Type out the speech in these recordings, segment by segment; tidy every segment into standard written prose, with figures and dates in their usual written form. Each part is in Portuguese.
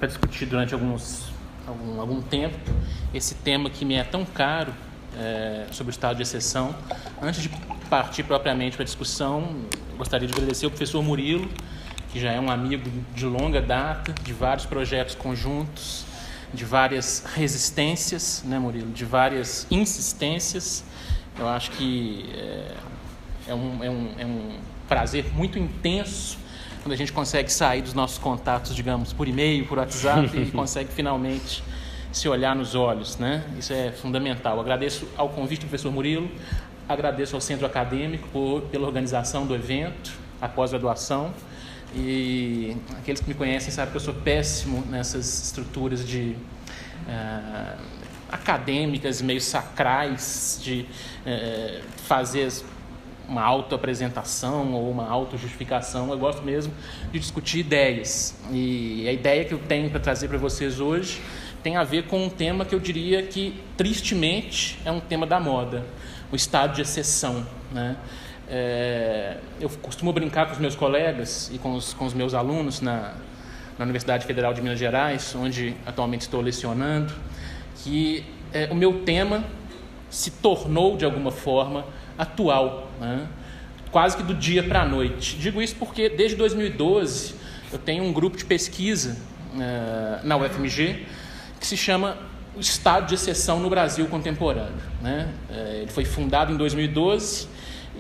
para discutir durante algum tempo esse tema que me é tão caro, sobre o estado de exceção. Antes de partir propriamente para a discussão, gostaria de agradecer ao professor Murilo, que já é um amigo de longa data, de vários projetos conjuntos, de várias resistências, né, Murilo? De várias insistências. Eu acho que é um prazer muito intenso quando a gente consegue sair dos nossos contatos, digamos, por e-mail, por WhatsApp, e consegue finalmente se olhar nos olhos, né? Isso é fundamental. Agradeço ao convite do professor Murilo, agradeço ao Centro Acadêmico pela organização do evento, a pós-graduação, e aqueles que me conhecem sabem que eu sou péssimo nessas estruturas de acadêmicas, meio sacrais, de fazer uma autoapresentação ou uma autojustificação. Eu gosto mesmo de discutir ideias. E a ideia que eu tenho para trazer para vocês hoje tem a ver com um tema que eu diria que, tristemente, é um tema da moda: o estado de exceção, né? Eu costumo brincar com os meus colegas e com os meus alunos na Universidade Federal de Minas Gerais, onde atualmente estou lecionando, que o meu tema se tornou, de alguma forma, atual, né? Quase que do dia para a noite. Digo isso porque, desde 2012, eu tenho um grupo de pesquisa na UFMG que se chama o Estado de Exceção no Brasil Contemporâneo, né? Ele foi fundado em 2012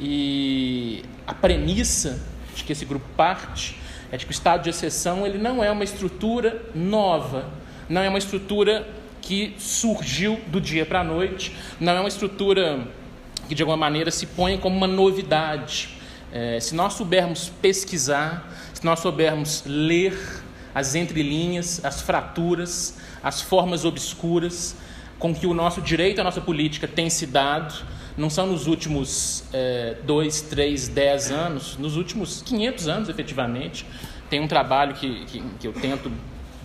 e a premissa de que esse grupo parte é de que o Estado de Exceção ele não é uma estrutura nova, não é uma estrutura que surgiu do dia para a noite, não é uma estrutura que de alguma maneira se põe como uma novidade. Se nós soubermos pesquisar, se nós soubermos ler as entrelinhas, as fraturas, as formas obscuras com que o nosso direito, a nossa política tem se dado, não são nos últimos 2, 3, 10 anos, nos últimos 500 anos, efetivamente. Tem um trabalho que eu tento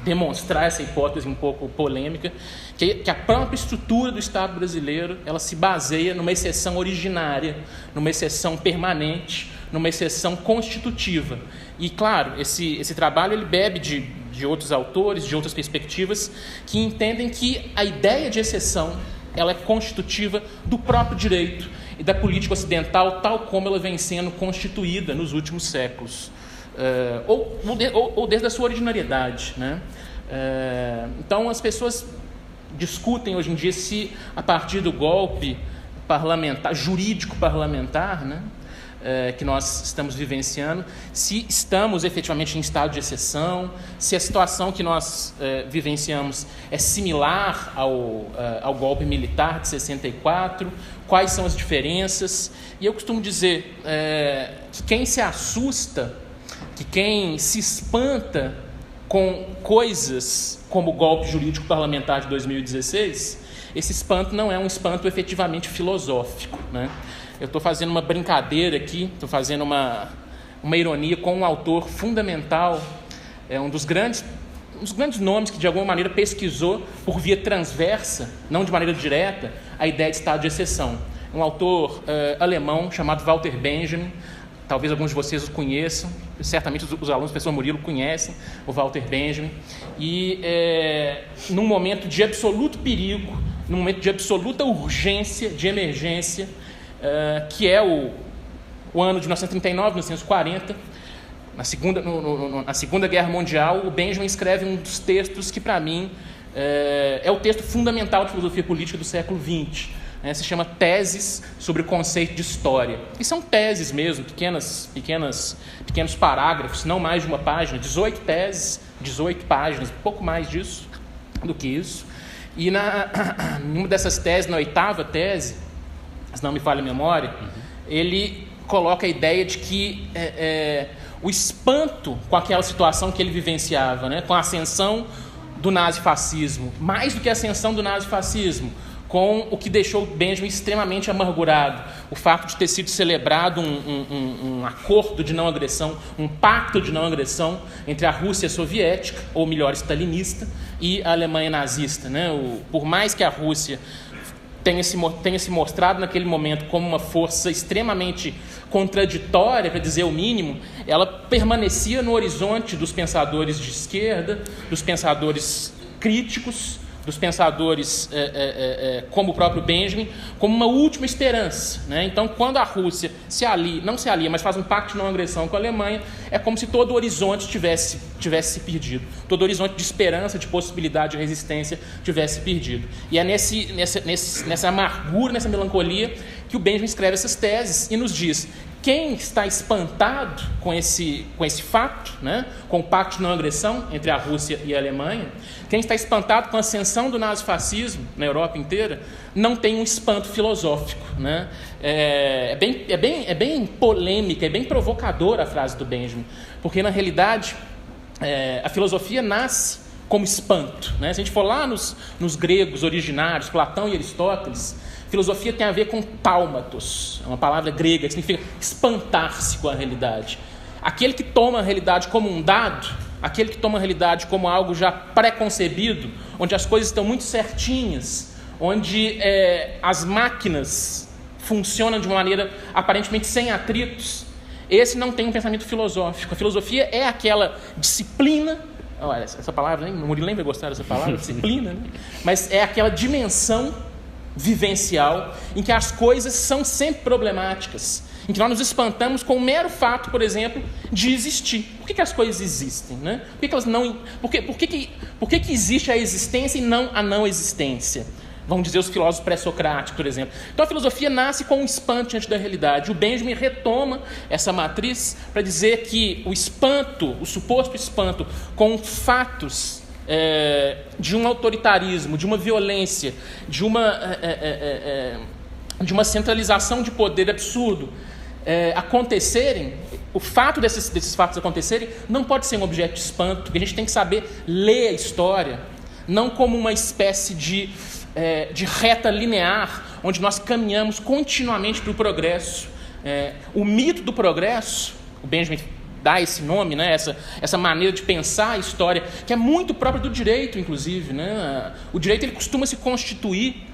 demonstrar essa hipótese um pouco polêmica, que a própria estrutura do Estado brasileiro ela se baseia numa exceção originária, numa exceção permanente, numa exceção constitutiva. E, claro, esse trabalho ele bebe de outros autores, de outras perspectivas, que entendem que a ideia de exceção ela é constitutiva do próprio direito e da política ocidental, tal como ela vem sendo constituída nos últimos séculos. Ou desde a sua originariedade, né? Então as pessoas discutem hoje em dia se, a partir do golpe parlamentar, jurídico parlamentar, né, que nós estamos vivenciando, se estamos efetivamente em estado de exceção, se a situação que nós vivenciamos é similar ao golpe militar de 64, quais são as diferenças. E eu costumo dizer que quem se assusta, que quem se espanta com coisas como o golpe jurídico parlamentar de 2016, esse espanto não é um espanto efetivamente filosófico, né? Eu estou fazendo uma brincadeira aqui, estou fazendo uma ironia com um autor fundamental, um dos grandes nomes que de alguma maneira pesquisou por via transversa, não de maneira direta, a ideia de estado de exceção. Um autor alemão chamado Walter Benjamin. Talvez alguns de vocês o conheçam, certamente os alunos do professor Murilo conhecem o Walter Benjamin. E num momento de absoluto perigo, num momento de absoluta urgência, de emergência, que é o ano de 1939, 1940, na Segunda Guerra Mundial, o Benjamin escreve um dos textos que, para mim, é o texto fundamental de filosofia política do século XX. Se chama Teses sobre o Conceito de História. E são teses mesmo, pequenos parágrafos, não mais de uma página, 18 teses, 18 páginas, pouco mais disso do que isso. E numa dessas teses, na 8ª tese, se não me falha a memória, ele coloca a ideia de que o espanto com aquela situação que ele vivenciava, né, com a ascensão do nazifascismo, mais do que a ascensão do nazifascismo, com o que deixou Benjamin extremamente amargurado, o fato de ter sido celebrado um acordo de não agressão, um pacto de não agressão entre a Rússia soviética, ou melhor, stalinista, e a Alemanha nazista, né? Por mais que a Rússia tenha se mostrado naquele momento como uma força extremamente contraditória, para dizer o mínimo, ela permanecia no horizonte dos pensadores de esquerda, dos pensadores críticos, dos pensadores como o próprio Benjamin, como uma última esperança, né? Então, quando a Rússia não se alia, mas faz um pacto de não agressão com a Alemanha, é como se todo o horizonte tivesse se perdido, todo o horizonte de esperança, de possibilidade de resistência tivesse perdido. E é nessa amargura, nessa melancolia, que o Benjamin escreve essas teses e nos diz: quem está espantado com esse fato, né, com o pacto de não agressão entre a Rússia e a Alemanha, quem está espantado com a ascensão do nazifascismo na Europa inteira, não tem um espanto filosófico, né? É bem polêmica, é bem provocadora a frase do Benjamin, porque na realidade a filosofia nasce como espanto, né? Se a gente for lá nos gregos originários, Platão e Aristóteles, filosofia tem a ver com taumatos, é uma palavra grega que significa espantar-se com a realidade. Aquele que toma a realidade como um dado, aquele que toma a realidade como algo já pré-concebido, onde as coisas estão muito certinhas, onde as máquinas funcionam de uma maneira aparentemente sem atritos, esse não tem um pensamento filosófico. A filosofia é aquela disciplina, olha, essa palavra, o Murilo nem vai gostar dessa palavra, disciplina, né? Mas é aquela dimensão vivencial em que as coisas são sempre problemáticas, em que nós nos espantamos com o mero fato, por exemplo, de existir. Por que as coisas existem, né? Por que existe a existência e não a não existência? Vão dizer os filósofos pré-socráticos, por exemplo. Então a filosofia nasce com um espanto diante da realidade. O Benjamin retoma essa matriz para dizer que o espanto, o suposto espanto com fatos de um autoritarismo, de uma violência, de uma centralização de poder absurdo acontecerem, o fato desses fatos acontecerem não pode ser um objeto de espanto, porque a gente tem que saber ler a história, não como uma espécie de reta linear, onde nós caminhamos continuamente para o progresso. O mito do progresso, o Benjamin dá esse nome, né? essa maneira de pensar a história, que é muito própria do direito, inclusive, né? O direito ele costuma se constituir,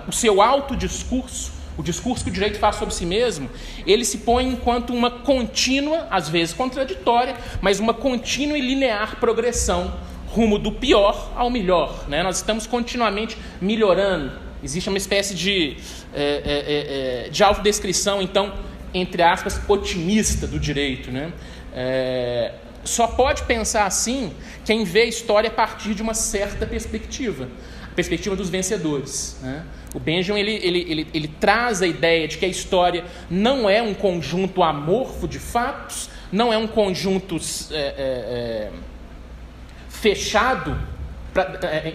o seu autodiscurso, o discurso que o direito faz sobre si mesmo, ele se põe enquanto uma contínua, às vezes contraditória, mas uma contínua e linear progressão rumo do pior ao melhor, né? Nós estamos continuamente melhorando. Existe uma espécie de autodescrição, então, entre aspas, otimista do direito, né? Só pode pensar assim quem vê a história a partir de uma certa perspectiva, a perspectiva dos vencedores, né? O Benjamin ele traz a ideia de que a história não é um conjunto amorfo de fatos, não é um conjunto fechado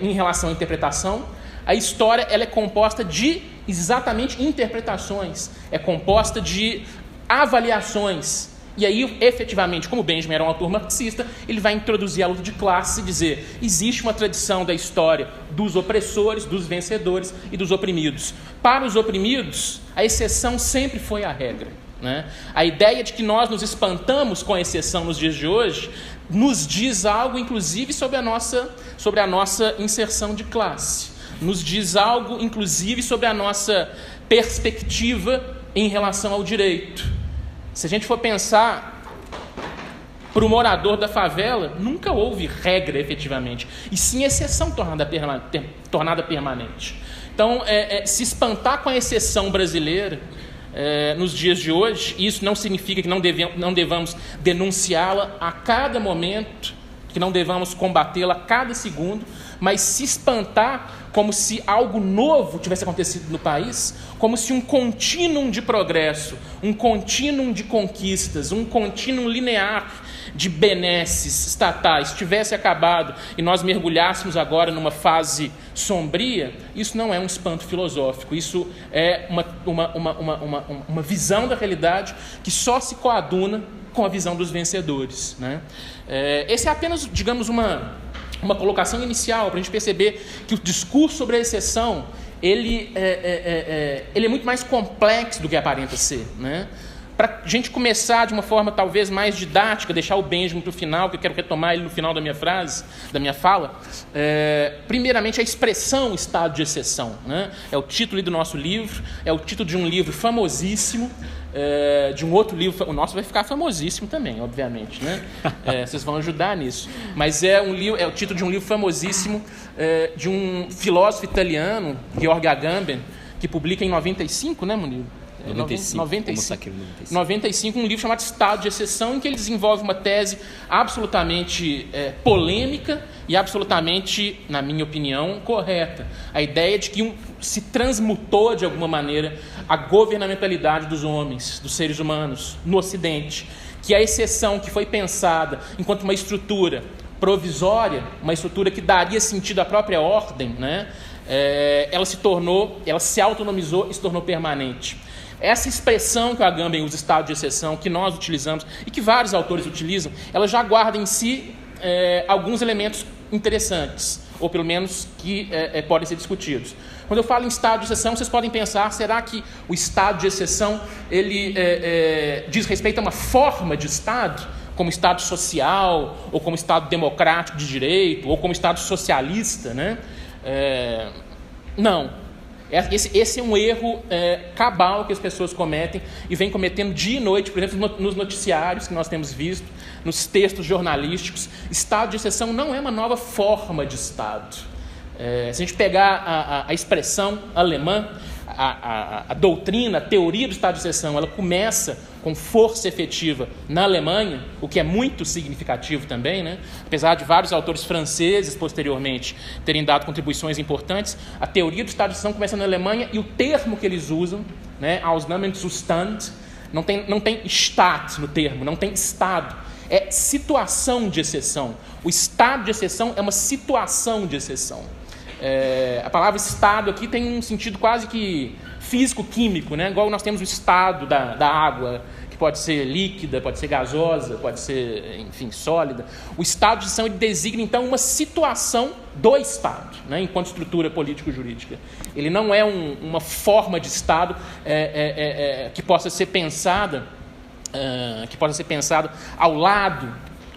em relação à interpretação. A história ela é composta de exatamente interpretações, é composta de avaliações. E aí, efetivamente, como Benjamin era um autor marxista, ele vai introduzir a luta de classe e dizer: existe uma tradição da história dos opressores, dos vencedores e dos oprimidos. Para os oprimidos, a exceção sempre foi a regra, né? A ideia de que nós nos espantamos com a exceção nos dias de hoje nos diz algo, inclusive, sobre a nossa inserção de classe. Nos diz algo, inclusive, sobre a nossa perspectiva em relação ao direito. Se a gente for pensar, para o morador da favela, nunca houve regra efetivamente, e sim exceção tornada permanente. Então, se espantar com a exceção brasileira nos dias de hoje, isso não significa que não devamos denunciá-la a cada momento, que não devamos combatê-la a cada segundo, mas se espantar como se algo novo tivesse acontecido no país, como se um contínuo de progresso, um contínuo de conquistas, um contínuo linear de benesses estatais tivesse acabado e nós mergulhássemos agora numa fase sombria, isso não é um espanto filosófico, isso é uma visão da realidade que só se coaduna com a visão dos vencedores, né? Esse é apenas, digamos, uma colocação inicial para a gente perceber que o discurso sobre a exceção ele é muito mais complexo do que aparenta ser, né? Para a gente começar de uma forma talvez mais didática, deixar o Benjamin para o final, que eu quero retomar ele no final da minha frase, da minha fala, primeiramente a expressão estado de exceção, né? É o título do nosso livro, é o título de um livro famosíssimo, de um outro livro. O nosso vai ficar famosíssimo também, obviamente, né? Vocês vão ajudar nisso. Mas é o título de um livro famosíssimo de um filósofo italiano, Georg Agamben, que publica em 95, né, Munir? 95, um livro chamado Estado de Exceção, em que ele desenvolve uma tese absolutamente polêmica e absolutamente, na minha opinião, correta. A ideia de que se transmutou, de alguma maneira, a governamentalidade dos homens, dos seres humanos, no Ocidente. Que a exceção que foi pensada enquanto uma estrutura provisória, uma estrutura que daria sentido à própria ordem, né? Ela se autonomizou e se tornou permanente. Essa expressão que o Agamben usa, estado de exceção, que nós utilizamos e que vários autores utilizam, ela já guarda em si alguns elementos interessantes, ou pelo menos que podem ser discutidos. Quando eu falo em estado de exceção, vocês podem pensar, será que o estado de exceção ele diz respeito a uma forma de estado, como estado social, ou como estado democrático de direito, ou como estado socialista, né? Não. Esse é um erro cabal que as pessoas cometem e vêm cometendo dia e noite, por exemplo, nos noticiários que nós temos visto, nos textos jornalísticos. Estado de exceção não é uma nova forma de Estado. Se a gente pegar a expressão alemã, a doutrina, a teoria do estado de exceção, ela começa com força efetiva na Alemanha, o que é muito significativo também, né? Apesar de vários autores franceses posteriormente terem dado contribuições importantes, a teoria do estado de exceção começa na Alemanha e o termo que eles usam, né, Ausnahmezustand, não tem Staat no termo, não tem Estado, é situação de exceção. O estado de exceção é uma situação de exceção. A palavra estado aqui tem um sentido quase que físico-químico, né? Igual nós temos o estado da água, que pode ser líquida, pode ser gasosa, pode ser, enfim, sólida. O estado de exceção ele designa, então, uma situação do Estado, né? Enquanto estrutura político-jurídica. Ele não é uma forma de Estado que possa ser pensada ao lado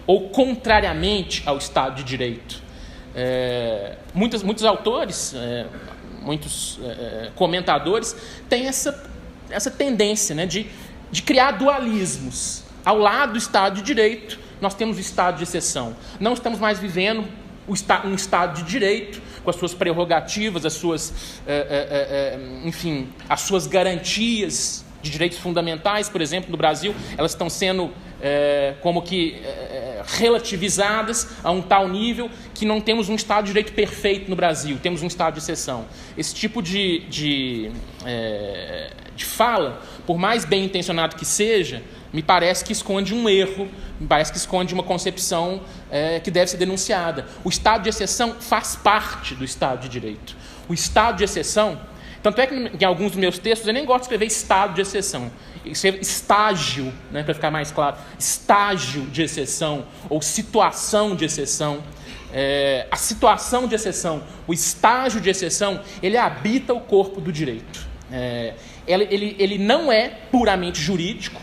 ou contrariamente ao Estado de Direito. Muitos autores, muitos comentadores têm essa tendência, né, de criar dualismos. Ao lado do Estado de Direito, nós temos o Estado de exceção. Não estamos mais vivendo um Estado de Direito, com as suas prerrogativas, as suas garantias de direitos fundamentais, por exemplo, no Brasil, elas estão sendo relativizadas a um tal nível que não temos um Estado de Direito perfeito no Brasil, temos um Estado de exceção. Esse tipo de fala, por mais bem intencionado que seja, me parece que esconde um erro, me parece que esconde uma concepção que deve ser denunciada. O Estado de exceção faz parte do Estado de Direito. O Estado de exceção, tanto é que em alguns dos meus textos eu nem gosto de escrever estado de exceção, escrevo estágio, né, para ficar mais claro, estágio de exceção ou situação de exceção. A situação de exceção, o estágio de exceção, ele habita o corpo do direito. Ele não é puramente jurídico,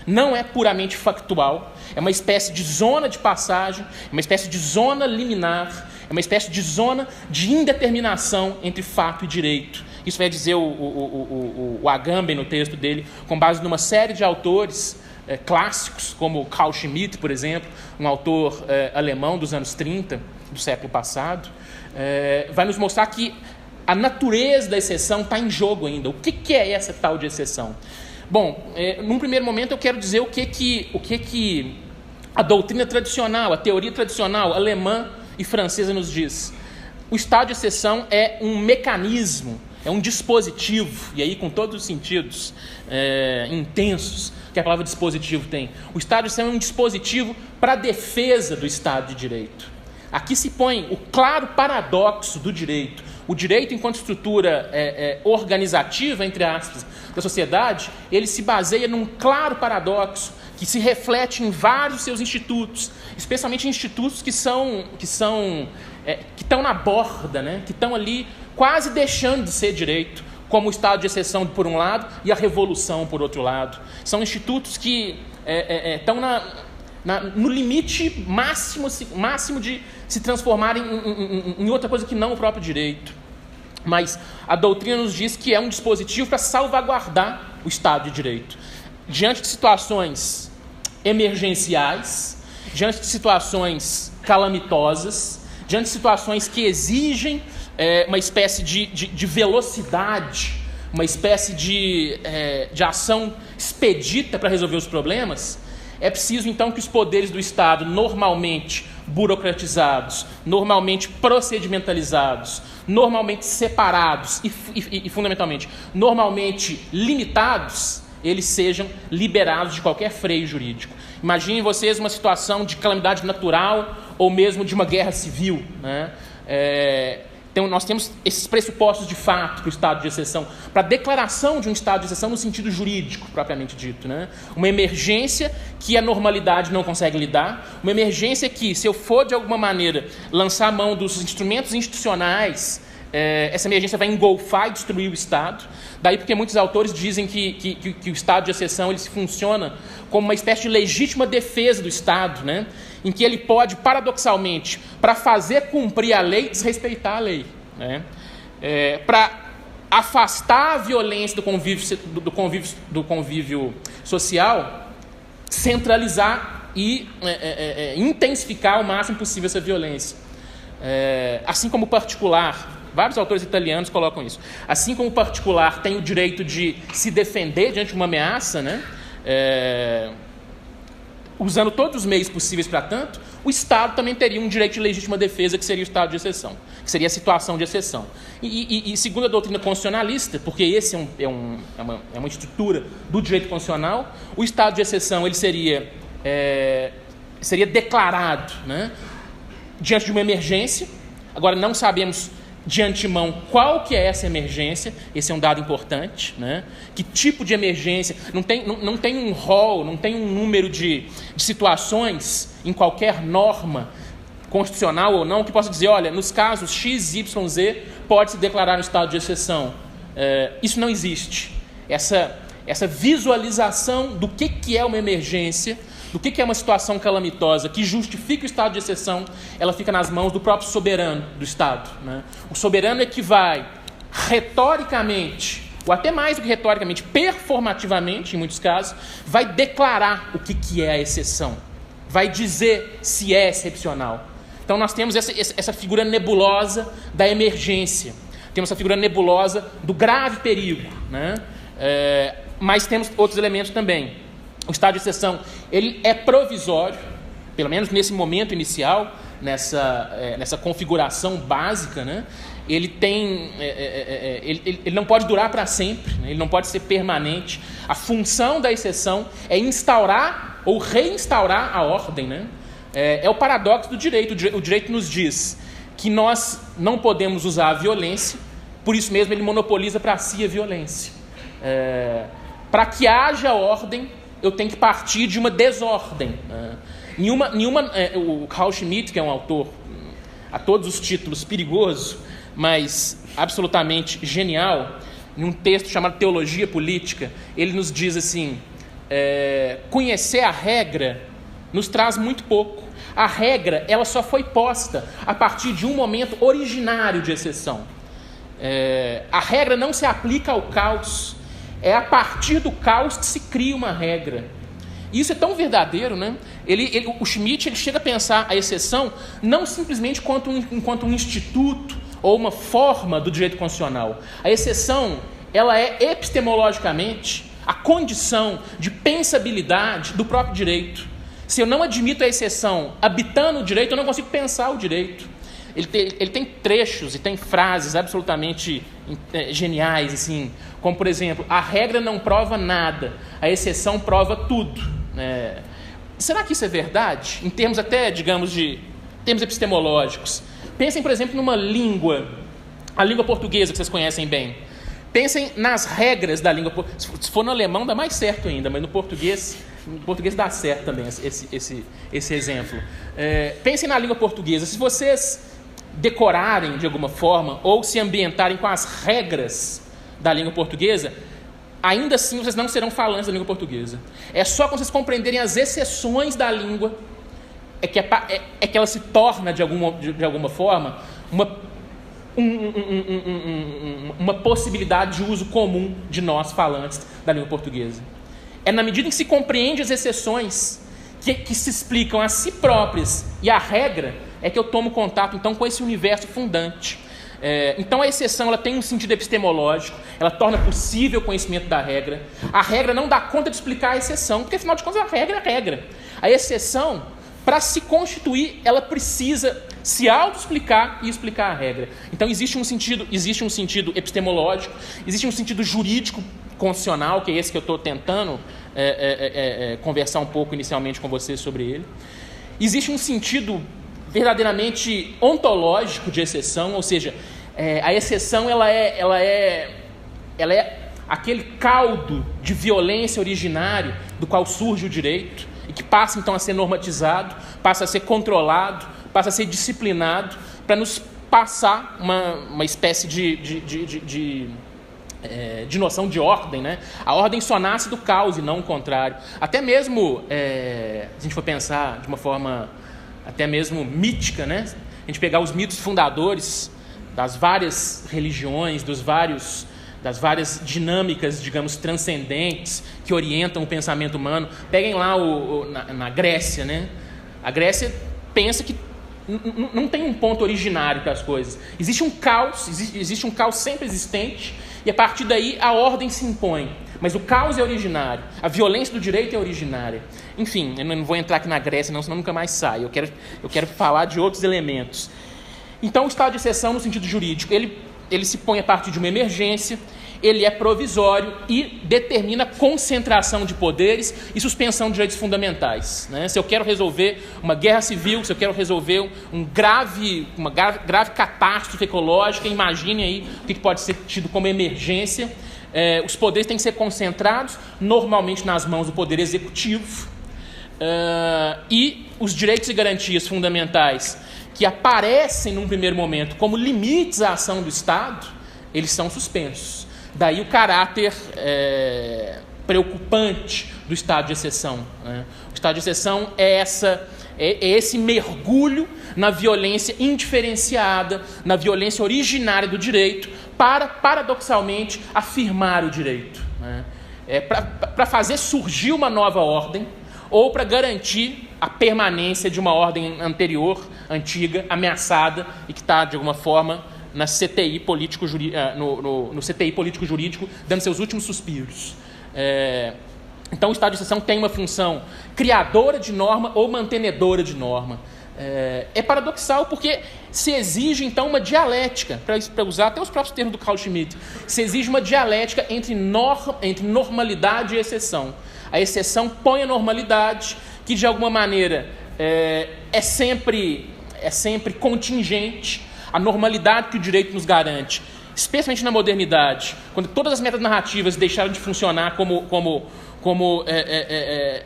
não é puramente factual, é uma espécie de zona de passagem, é uma espécie de zona liminar, é uma espécie de zona de indeterminação entre fato e direito. Isso vai dizer o Agamben no texto dele, com base numa série de autores clássicos, como Carl Schmitt, por exemplo, um autor alemão dos anos 30, do século passado, vai nos mostrar que a natureza da exceção está em jogo ainda. O que é essa tal de exceção? Bom, num primeiro momento eu quero dizer o que a doutrina tradicional, a teoria tradicional alemã e francesa nos diz. O estado de exceção é um mecanismo, é um dispositivo, e aí com todos os sentidos intensos que a palavra dispositivo tem. O estado de exceção é um dispositivo para a defesa do Estado de Direito. Aqui se põe o claro paradoxo do direito. O direito, enquanto estrutura organizativa, entre aspas, da sociedade, ele se baseia num claro paradoxo que se reflete em vários seus institutos, especialmente institutos que estão na borda, né? Que estão ali quase deixando de ser direito, como o estado de exceção por um lado e a revolução por outro lado. São institutos que estão no limite máximo de se transformarem em outra coisa que não o próprio direito. Mas a doutrina nos diz que é um dispositivo para salvaguardar o Estado de Direito. diante de situações emergenciais, diante de situações calamitosas, diante de situações que exigem uma espécie de velocidade, uma espécie de ação expedita para resolver os problemas, é preciso então que os poderes do Estado, normalmente burocratizados, normalmente procedimentalizados, normalmente separados e fundamentalmente, normalmente limitados, eles sejam liberados de qualquer freio jurídico. Imaginem vocês uma situação de calamidade natural ou mesmo de uma guerra civil, né? Então, nós temos esses pressupostos de fato para o estado de exceção, para a declaração de um estado de exceção no sentido jurídico, propriamente dito, né? Uma emergência que a normalidade não consegue lidar, uma emergência que, se eu for de alguma maneira lançar a mão dos instrumentos institucionais, essa emergência vai engolfar e destruir o Estado. Daí porque muitos autores dizem que o estado de exceção ele funciona como uma espécie de legítima defesa do Estado, né? Em que ele pode, paradoxalmente, para fazer cumprir a lei, desrespeitar a lei, né? Para afastar a violência do convívio social, centralizar e intensificar o máximo possível essa violência. Assim como o particular, vários autores italianos colocam isso, assim como o particular tem o direito de se defender diante de uma ameaça, né? Usando todos os meios possíveis para tanto, o Estado também teria um direito de legítima defesa, que seria o estado de exceção, que seria a situação de exceção. E segundo a doutrina constitucionalista, porque esse é uma estrutura do direito constitucional, o estado de exceção ele seria declarado, né, diante de uma emergência. Agora, não sabemos de antemão qual que é essa emergência, esse é um dado importante, né? Que tipo de emergência, não tem um rol, não tem um número de situações em qualquer norma constitucional ou não, que possa dizer, olha, nos casos X, Y, Z, pode-se declarar um estado de exceção. Isso não existe. Essa visualização do que é uma emergência, do que é uma situação calamitosa que justifica o estado de exceção, ela fica nas mãos do próprio soberano do Estado, né? O soberano é que vai, retoricamente, ou até mais do que retoricamente, performativamente, em muitos casos, vai declarar o que é a exceção, vai dizer se é excepcional. Então nós temos essa figura nebulosa da emergência, temos essa figura nebulosa do grave perigo, né? Mas temos outros elementos também. O estado de exceção ele é provisório, pelo menos nesse momento inicial, nessa configuração básica, né? Ele não pode durar para sempre, né? Ele não pode ser permanente. A função da exceção é instaurar ou reinstaurar a ordem, né? É o paradoxo do direito. O direito nos diz que nós não podemos usar a violência, por isso mesmo ele monopoliza para si a violência. Para que haja ordem, eu tenho que partir de uma desordem. O Carl Schmitt, que é um autor a todos os títulos perigoso, mas absolutamente genial, em um texto chamado Teologia Política, ele nos diz assim, conhecer a regra nos traz muito pouco. A regra ela só foi posta a partir de um momento originário de exceção. A regra não se aplica ao caos. É a partir do caos que se cria uma regra. E isso é tão verdadeiro, né? O Schmitt ele chega a pensar a exceção não simplesmente enquanto um instituto ou uma forma do direito constitucional. A exceção ela é epistemologicamente a condição de pensabilidade do próprio direito. Se eu não admito a exceção habitando o direito, eu não consigo pensar o direito. Ele tem trechos e tem frases absolutamente geniais, assim, como, por exemplo, a regra não prova nada, a exceção prova tudo. Será que isso é verdade? Em termos até, digamos, de termos epistemológicos. Pensem, por exemplo, numa língua, a língua portuguesa, que vocês conhecem bem. Pensem nas regras da língua portuguesa. Se for no alemão, dá mais certo ainda, mas no português dá certo também esse exemplo. Pensem na língua portuguesa. Se vocês decorarem de alguma forma ou se ambientarem com as regras da língua portuguesa, ainda assim vocês não serão falantes da língua portuguesa. É só quando vocês compreenderem as exceções da língua que ela se torna de alguma forma uma possibilidade de uso comum de nós falantes da língua portuguesa. É na medida em que se compreende as exceções que se explicam a si próprias e a regra, é que eu tomo contato, então, com esse universo fundante. Então, a exceção ela tem um sentido epistemológico, ela torna possível o conhecimento da regra. A regra não dá conta de explicar a exceção, porque, afinal de contas, a regra é a regra. A exceção, para se constituir, ela precisa se auto-explicar e explicar a regra. Então, existe um sentido epistemológico, existe um sentido jurídico constitucional, que é esse que eu estou tentando conversar um pouco inicialmente com vocês sobre ele. Existe um sentido verdadeiramente ontológico de exceção, ou seja, a exceção ela é aquele caldo de violência originário do qual surge o direito e que passa então a ser normatizado, passa a ser controlado, passa a ser disciplinado para nos passar uma espécie de noção de ordem, né? A ordem só nasce do caos e não o contrário. Até mesmo, se a gente for pensar de uma forma até mesmo mítica, né? A gente pegar os mitos fundadores das várias religiões, das várias dinâmicas, digamos, transcendentes que orientam o pensamento humano. Peguem lá na Grécia, né? A Grécia pensa que não tem um ponto originário para as coisas. Existe um caos sempre existente, e a partir daí a ordem se impõe. Mas o caos é originário, a violência do direito é originária. Enfim, eu não vou entrar aqui na Grécia, não, senão nunca mais sai. Eu quero falar de outros elementos. Então, o estado de exceção, no sentido jurídico, ele se põe a partir de uma emergência, ele é provisório e determina concentração de poderes e suspensão de direitos fundamentais, né? Se eu quero resolver uma guerra civil, se eu quero resolver uma grave catástrofe ecológica, imagine aí o que pode ser tido como emergência. Os poderes têm que ser concentrados, normalmente nas mãos do poder executivo, e os direitos e garantias fundamentais que aparecem num primeiro momento como limites à ação do Estado, eles são suspensos. Daí o caráter preocupante do estado de exceção, né? O estado de exceção é esse mergulho na violência indiferenciada, na violência originária do direito, para, paradoxalmente, afirmar o direito, né? Para fazer surgir uma nova ordem, ou para garantir a permanência de uma ordem anterior, antiga, ameaçada, e que está, de alguma forma, na CTI no CTI político-jurídico, dando seus últimos suspiros. Então, o estado de exceção tem uma função criadora de norma ou mantenedora de norma. É paradoxal porque se exige, então, uma dialética, para usar até os próprios termos do Carl Schmitt, se exige uma dialética entre normalidade e exceção. A exceção põe a normalidade, que de alguma maneira é sempre contingente. A normalidade que o direito nos garante, especialmente na modernidade, quando todas as metanarrativas deixaram de funcionar como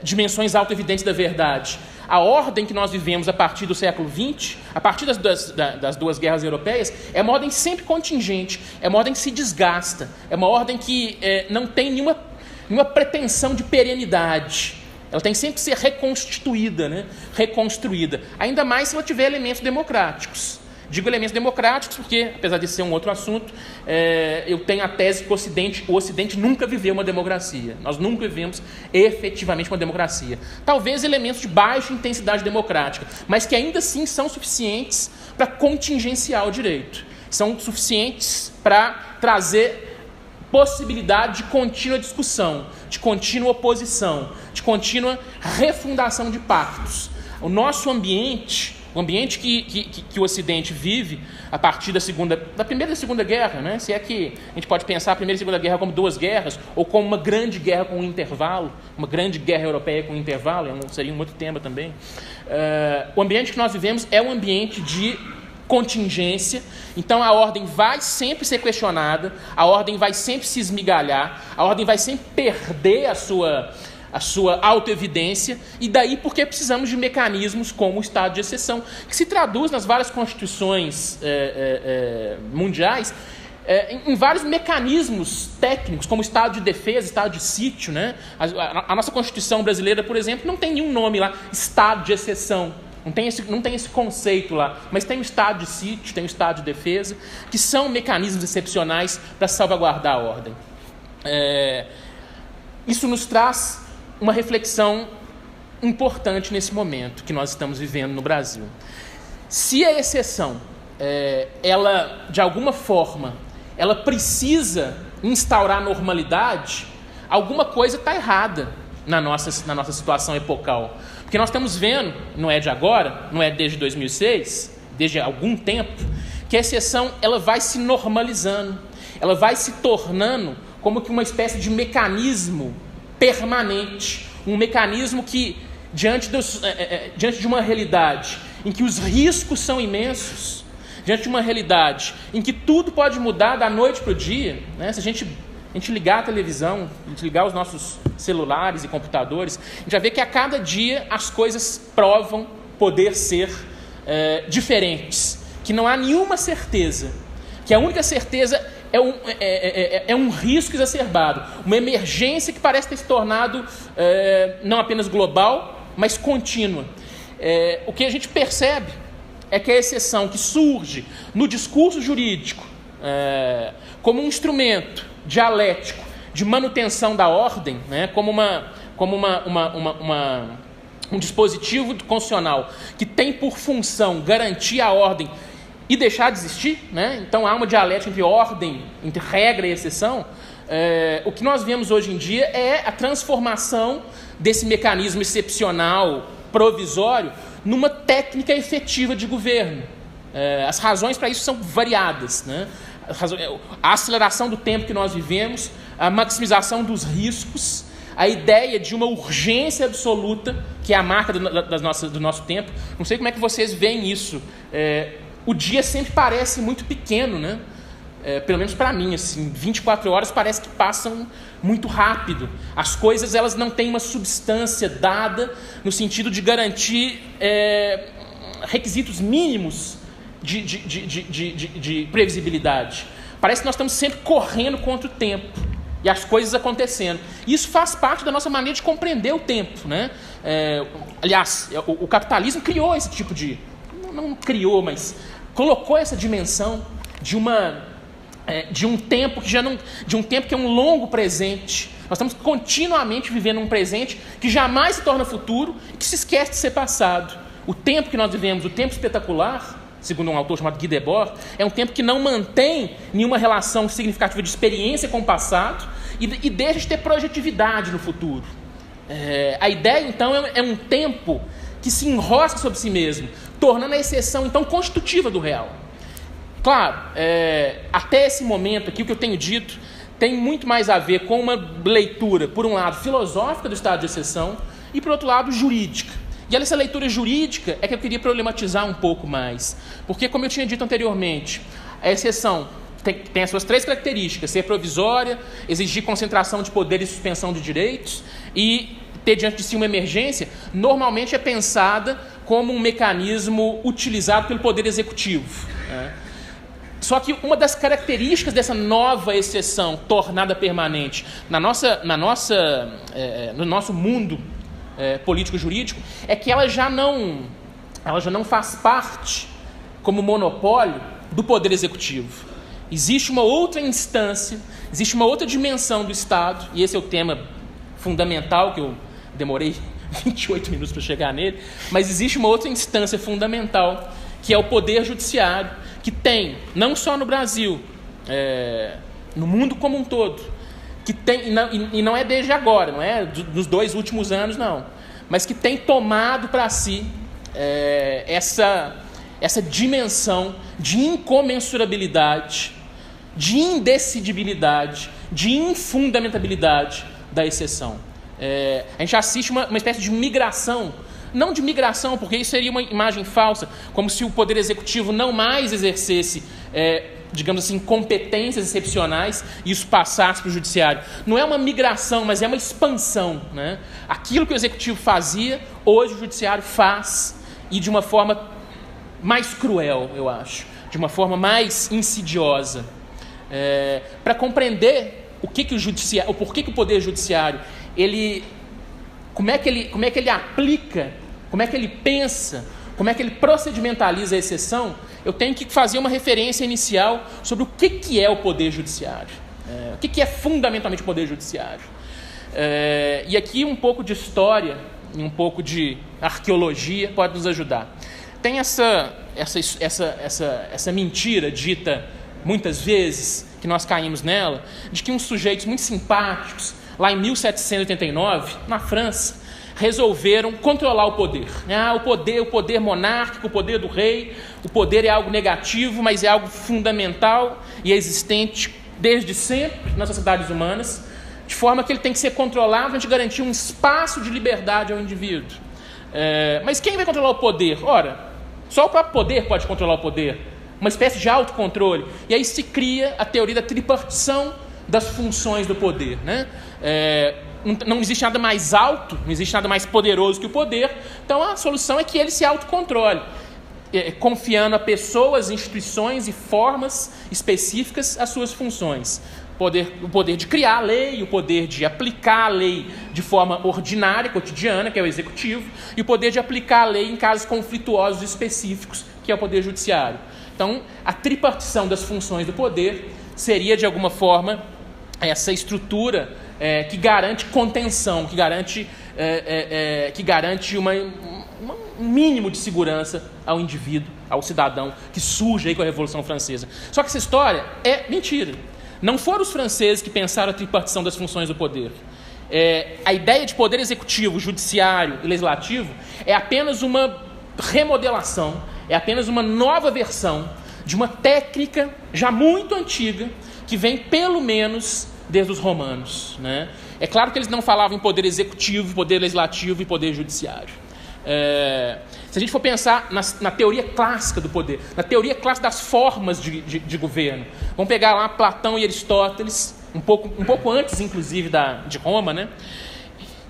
dimensões auto-evidentes da verdade, a ordem que nós vivemos a partir do século XX, a partir das duas guerras europeias, é uma ordem sempre contingente, é uma ordem que se desgasta, é uma ordem que não tem nenhuma pretensão de perenidade. Ela tem sempre que ser reconstituída, né? Reconstruída, ainda mais se ela tiver elementos democráticos. Digo elementos democráticos porque, apesar de ser um outro assunto, eu tenho a tese que o Ocidente nunca viveu uma democracia. Nós nunca vivemos efetivamente uma democracia. Talvez elementos de baixa intensidade democrática, mas que ainda assim são suficientes para contingenciar o direito. São suficientes para trazer possibilidade de contínua discussão, de contínua oposição, de contínua refundação de pactos. O nosso ambiente... O ambiente que o Ocidente vive a partir da Primeira e da Segunda Guerra, né? Se é que a gente pode pensar a Primeira e a Segunda Guerra como duas guerras, ou como uma grande guerra com um intervalo, uma grande guerra europeia com um intervalo, seria um outro tema também. O ambiente que nós vivemos é um ambiente de contingência, então a ordem vai sempre ser questionada, a ordem vai sempre se esmigalhar, a ordem vai sempre perder a sua autoevidência, e daí porque precisamos de mecanismos como o estado de exceção, que se traduz nas várias constituições mundiais em vários mecanismos técnicos, como estado de defesa, estado de sítio, né? A nossa Constituição brasileira, por exemplo, não tem nenhum nome lá, estado de exceção. Não tem esse conceito lá, mas tem o estado de sítio, tem o estado de defesa, que são mecanismos excepcionais para salvaguardar a ordem. Isso nos traz uma reflexão importante nesse momento que nós estamos vivendo no Brasil. Se a exceção, ela, de alguma forma, ela precisa instaurar a normalidade, alguma coisa está errada na nossa situação epocal. Porque nós estamos vendo, não é de agora, não é desde 2006, desde algum tempo, que a exceção ela vai se normalizando, ela vai se tornando como que uma espécie de mecanismo permanente, um mecanismo que, diante de uma realidade em que os riscos são imensos, diante de uma realidade em que tudo pode mudar da noite para o dia, né? Se a gente ligar a televisão, a gente ligar os nossos celulares e computadores, a gente vai ver que a cada dia as coisas provam poder ser diferentes, que não há nenhuma certeza, que a única certeza é um risco exacerbado, uma emergência que parece ter se tornado não apenas global, mas contínua. O que a gente percebe é que a exceção que surge no discurso jurídico como um instrumento dialético de manutenção da ordem, né, como um dispositivo constitucional que tem por função garantir a ordem e deixar de existir, né? Então há uma dialética entre ordem, entre regra e exceção. O que nós vemos hoje em dia é a transformação desse mecanismo excepcional, provisório, numa técnica efetiva de governo. As razões para isso são variadas, né? A aceleração do tempo que nós vivemos, a maximização dos riscos, a ideia de uma urgência absoluta, que é a marca do nosso tempo. Não sei como é que vocês veem isso. O dia sempre parece muito pequeno, né? Pelo menos para mim, assim, 24 horas parece que passam muito rápido. As coisas elas não têm uma substância dada no sentido de garantir requisitos mínimos de previsibilidade. Parece que nós estamos sempre correndo contra o tempo e as coisas acontecendo. Isso faz parte da nossa maneira de compreender o tempo, né? Aliás, o capitalismo criou esse tipo de... Não criou, mas colocou essa dimensão de um tempo que já não... De um tempo que é um longo presente. Nós estamos continuamente vivendo um presente que jamais se torna futuro e que se esquece de ser passado. O tempo que nós vivemos, o tempo espetacular, segundo um autor chamado Guy Debord, é um tempo que não mantém nenhuma relação significativa de experiência com o passado e deixa de ter projetividade no futuro. A ideia, então, é um tempo que se enrosca sobre si mesmo, tornando a exceção, então, constitutiva do real. Claro, até esse momento aqui, o que eu tenho dito tem muito mais a ver com uma leitura, por um lado, filosófica do estado de exceção e, por outro lado, jurídica. E essa leitura jurídica é que eu queria problematizar um pouco mais. Porque, como eu tinha dito anteriormente, a exceção tem as suas três características: ser provisória, exigir concentração de poder e suspensão de direitos e ter diante de si uma emergência. Normalmente é pensada como um mecanismo utilizado pelo Poder Executivo, né? Só que uma das características dessa nova exceção tornada permanente no nosso mundo político-jurídico é que ela já não faz parte como monopólio do Poder Executivo. Existe uma outra instância, existe uma outra dimensão do Estado, e esse é o tema fundamental que eu demorei 28 minutos para chegar nele, mas existe uma outra instância fundamental, que é o Poder Judiciário, que tem, não só no Brasil, no mundo como um todo, que tem, e não é desde agora, não é dos 2 últimos anos, não, mas que tem tomado para si essa dimensão de incomensurabilidade, de indecidibilidade, de infundamentabilidade da exceção. A gente assiste uma espécie de migração, não de migração, porque isso seria uma imagem falsa, como se o Poder Executivo não mais exercesse, digamos assim, competências excepcionais e isso passasse para o Judiciário. Não é uma migração, mas é uma expansão, né? Aquilo que o Executivo fazia, hoje o Judiciário faz, e de uma forma mais cruel, eu acho, de uma forma mais insidiosa. Para compreender o porquê que o Poder Judiciário, como é que ele aplica, como é que ele pensa, como é que ele procedimentaliza a exceção, eu tenho que fazer uma referência inicial sobre o que é o Poder Judiciário. O que é fundamentalmente o Poder Judiciário. E aqui um pouco de história e um pouco de arqueologia pode nos ajudar. Tem essa mentira dita muitas vezes, que nós caímos nela, de que uns sujeitos muito simpáticos, lá em 1789, na França, resolveram controlar o poder. O poder monárquico, o poder do rei, o poder é algo negativo, mas é algo fundamental e existente desde sempre nas sociedades humanas, de forma que ele tem que ser controlado para a gente garantir um espaço de liberdade ao indivíduo. Mas quem vai controlar o poder? Ora, só o próprio poder pode controlar o poder, uma espécie de autocontrole. E aí se cria a teoria da tripartição das funções do poder, né? Não existe nada mais alto, não existe nada mais poderoso que o poder, então a solução é que ele se autocontrole, confiando a pessoas, instituições e formas específicas as suas funções. O poder de criar a lei, o poder de aplicar a lei de forma ordinária, cotidiana, que é o executivo, e o poder de aplicar a lei em casos conflituosos específicos, que é o poder judiciário. Então, a tripartição das funções do poder seria, de alguma forma, essa estrutura que garante contenção, que garante um mínimo de segurança ao indivíduo, ao cidadão, que surge aí com a Revolução Francesa. Só que essa história é mentira. Não foram os franceses que pensaram a tripartição das funções do poder. A ideia de poder executivo, judiciário e legislativo é apenas uma remodelação, é apenas uma nova versão de uma técnica já muito antiga que vem pelo menos desde os romanos, né? É claro que eles não falavam em poder executivo, poder legislativo e poder judiciário. Se a gente for pensar na teoria clássica do poder, na teoria clássica das formas de governo, vamos pegar lá Platão e Aristóteles, um pouco antes, inclusive, de Roma, né?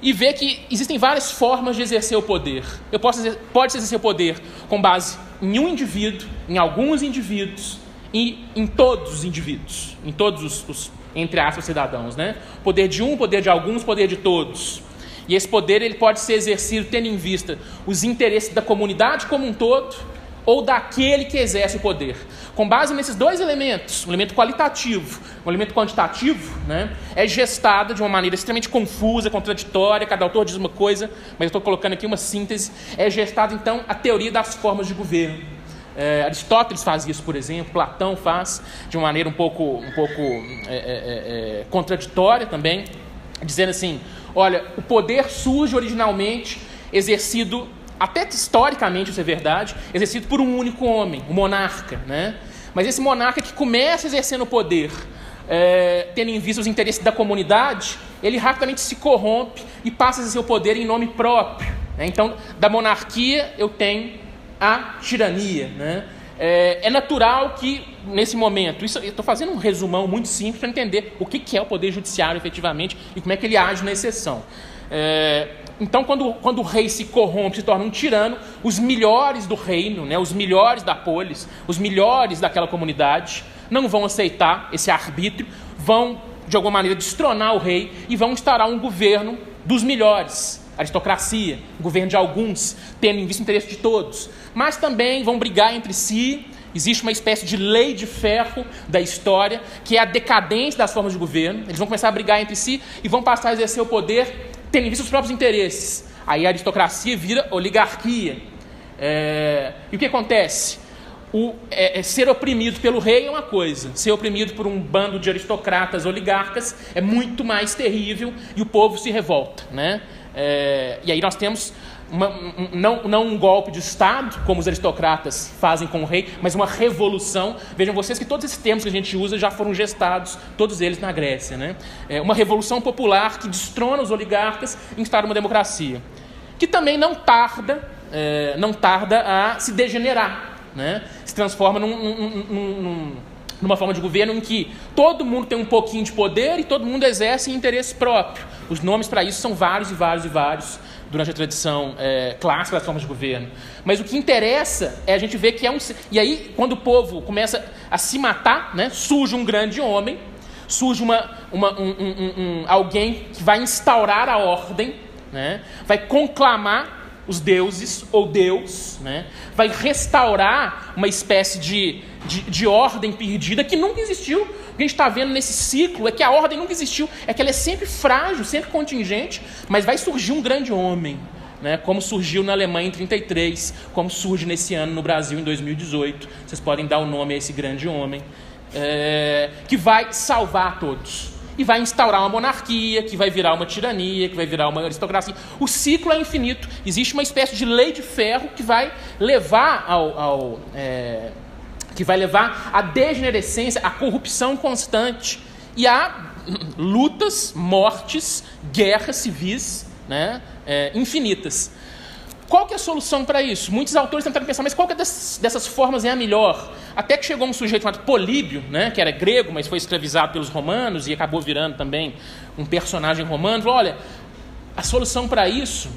E ver que existem várias formas de exercer o poder. Pode-se exercer o poder com base em um indivíduo, em alguns indivíduos e em todos os indivíduos, em todos os entre aspas, cidadãos, né? Poder de um, poder de alguns, poder de todos. E esse poder ele pode ser exercido tendo em vista os interesses da comunidade como um todo ou daquele que exerce o poder. Com base nesses dois elementos, um elemento qualitativo, um elemento quantitativo, né, é gestada de uma maneira extremamente confusa, contraditória, cada autor diz uma coisa, mas eu estou colocando aqui uma síntese, é gestada então a teoria das formas de governo. Aristóteles faz isso, por exemplo, Platão faz de uma maneira um pouco contraditória também, dizendo assim, olha, o poder surge originalmente exercido, até historicamente isso é verdade, exercido por um único homem, o monarca, né? Mas esse monarca que começa exercendo o poder, tendo em vista os interesses da comunidade, ele rapidamente se corrompe e passa a exercer o poder em nome próprio, né? Então, da monarquia eu tenho a tirania, né? É natural que, nesse momento, eu estou fazendo um resumão muito simples para entender o que é o poder judiciário efetivamente e como é que ele age na exceção. Então, quando o rei se corrompe, se torna um tirano, os melhores do reino, né, os melhores da polis, os melhores daquela comunidade, não vão aceitar esse arbítrio, vão, de alguma maneira, destronar o rei e vão instaurar um governo dos melhores, aristocracia, um governo de alguns, tendo em vista o interesse de todos. Mas também vão brigar entre si, existe uma espécie de lei de ferro da história, que é a decadência das formas de governo. Eles vão começar a brigar entre si e vão passar a exercer o poder tendo em vista os próprios interesses. Aí a aristocracia vira oligarquia. E o que acontece? Ser oprimido pelo rei é uma coisa, ser oprimido por um bando de aristocratas oligarcas é muito mais terrível e o povo se revolta, né? E aí nós temos não um golpe de Estado, como os aristocratas fazem com o rei, mas uma revolução. Vejam vocês que todos esses termos que a gente usa já foram gestados, todos eles na Grécia, né? Uma revolução popular que destrona os oligarcas e instaura uma democracia, que também não tarda a se degenerar, né? Se transforma numa forma de governo em que todo mundo tem um pouquinho de poder e todo mundo exerce interesse próprio. Os nomes para isso são vários e vários e vários durante a tradição clássica das formas de governo. Mas o que interessa é a gente ver que E aí, quando o povo começa a se matar, né, surge um grande homem, surge alguém que vai instaurar a ordem, né, vai conclamar os deuses ou Deus, né, vai restaurar uma espécie de ordem perdida que nunca existiu que a gente está vendo nesse ciclo é que a ordem nunca existiu, é que ela é sempre frágil, sempre contingente, mas vai surgir um grande homem, né? Como surgiu na Alemanha em 1933, como surge nesse ano no Brasil em 2018. Vocês podem dar o nome a esse grande homem, que vai salvar todos. E vai instaurar uma monarquia, que vai virar uma tirania, que vai virar uma aristocracia. O ciclo é infinito. Existe uma espécie de lei de ferro que vai levar à degenerescência, à corrupção constante e a lutas, mortes, guerras civis, né, infinitas. Qual que é a solução para isso? Muitos autores tentaram pensar, mas qual que dessas formas é a melhor? Até que chegou um sujeito chamado Políbio, né, que era grego, mas foi escravizado pelos romanos e acabou virando também um personagem romano. Falou, olha, a solução para isso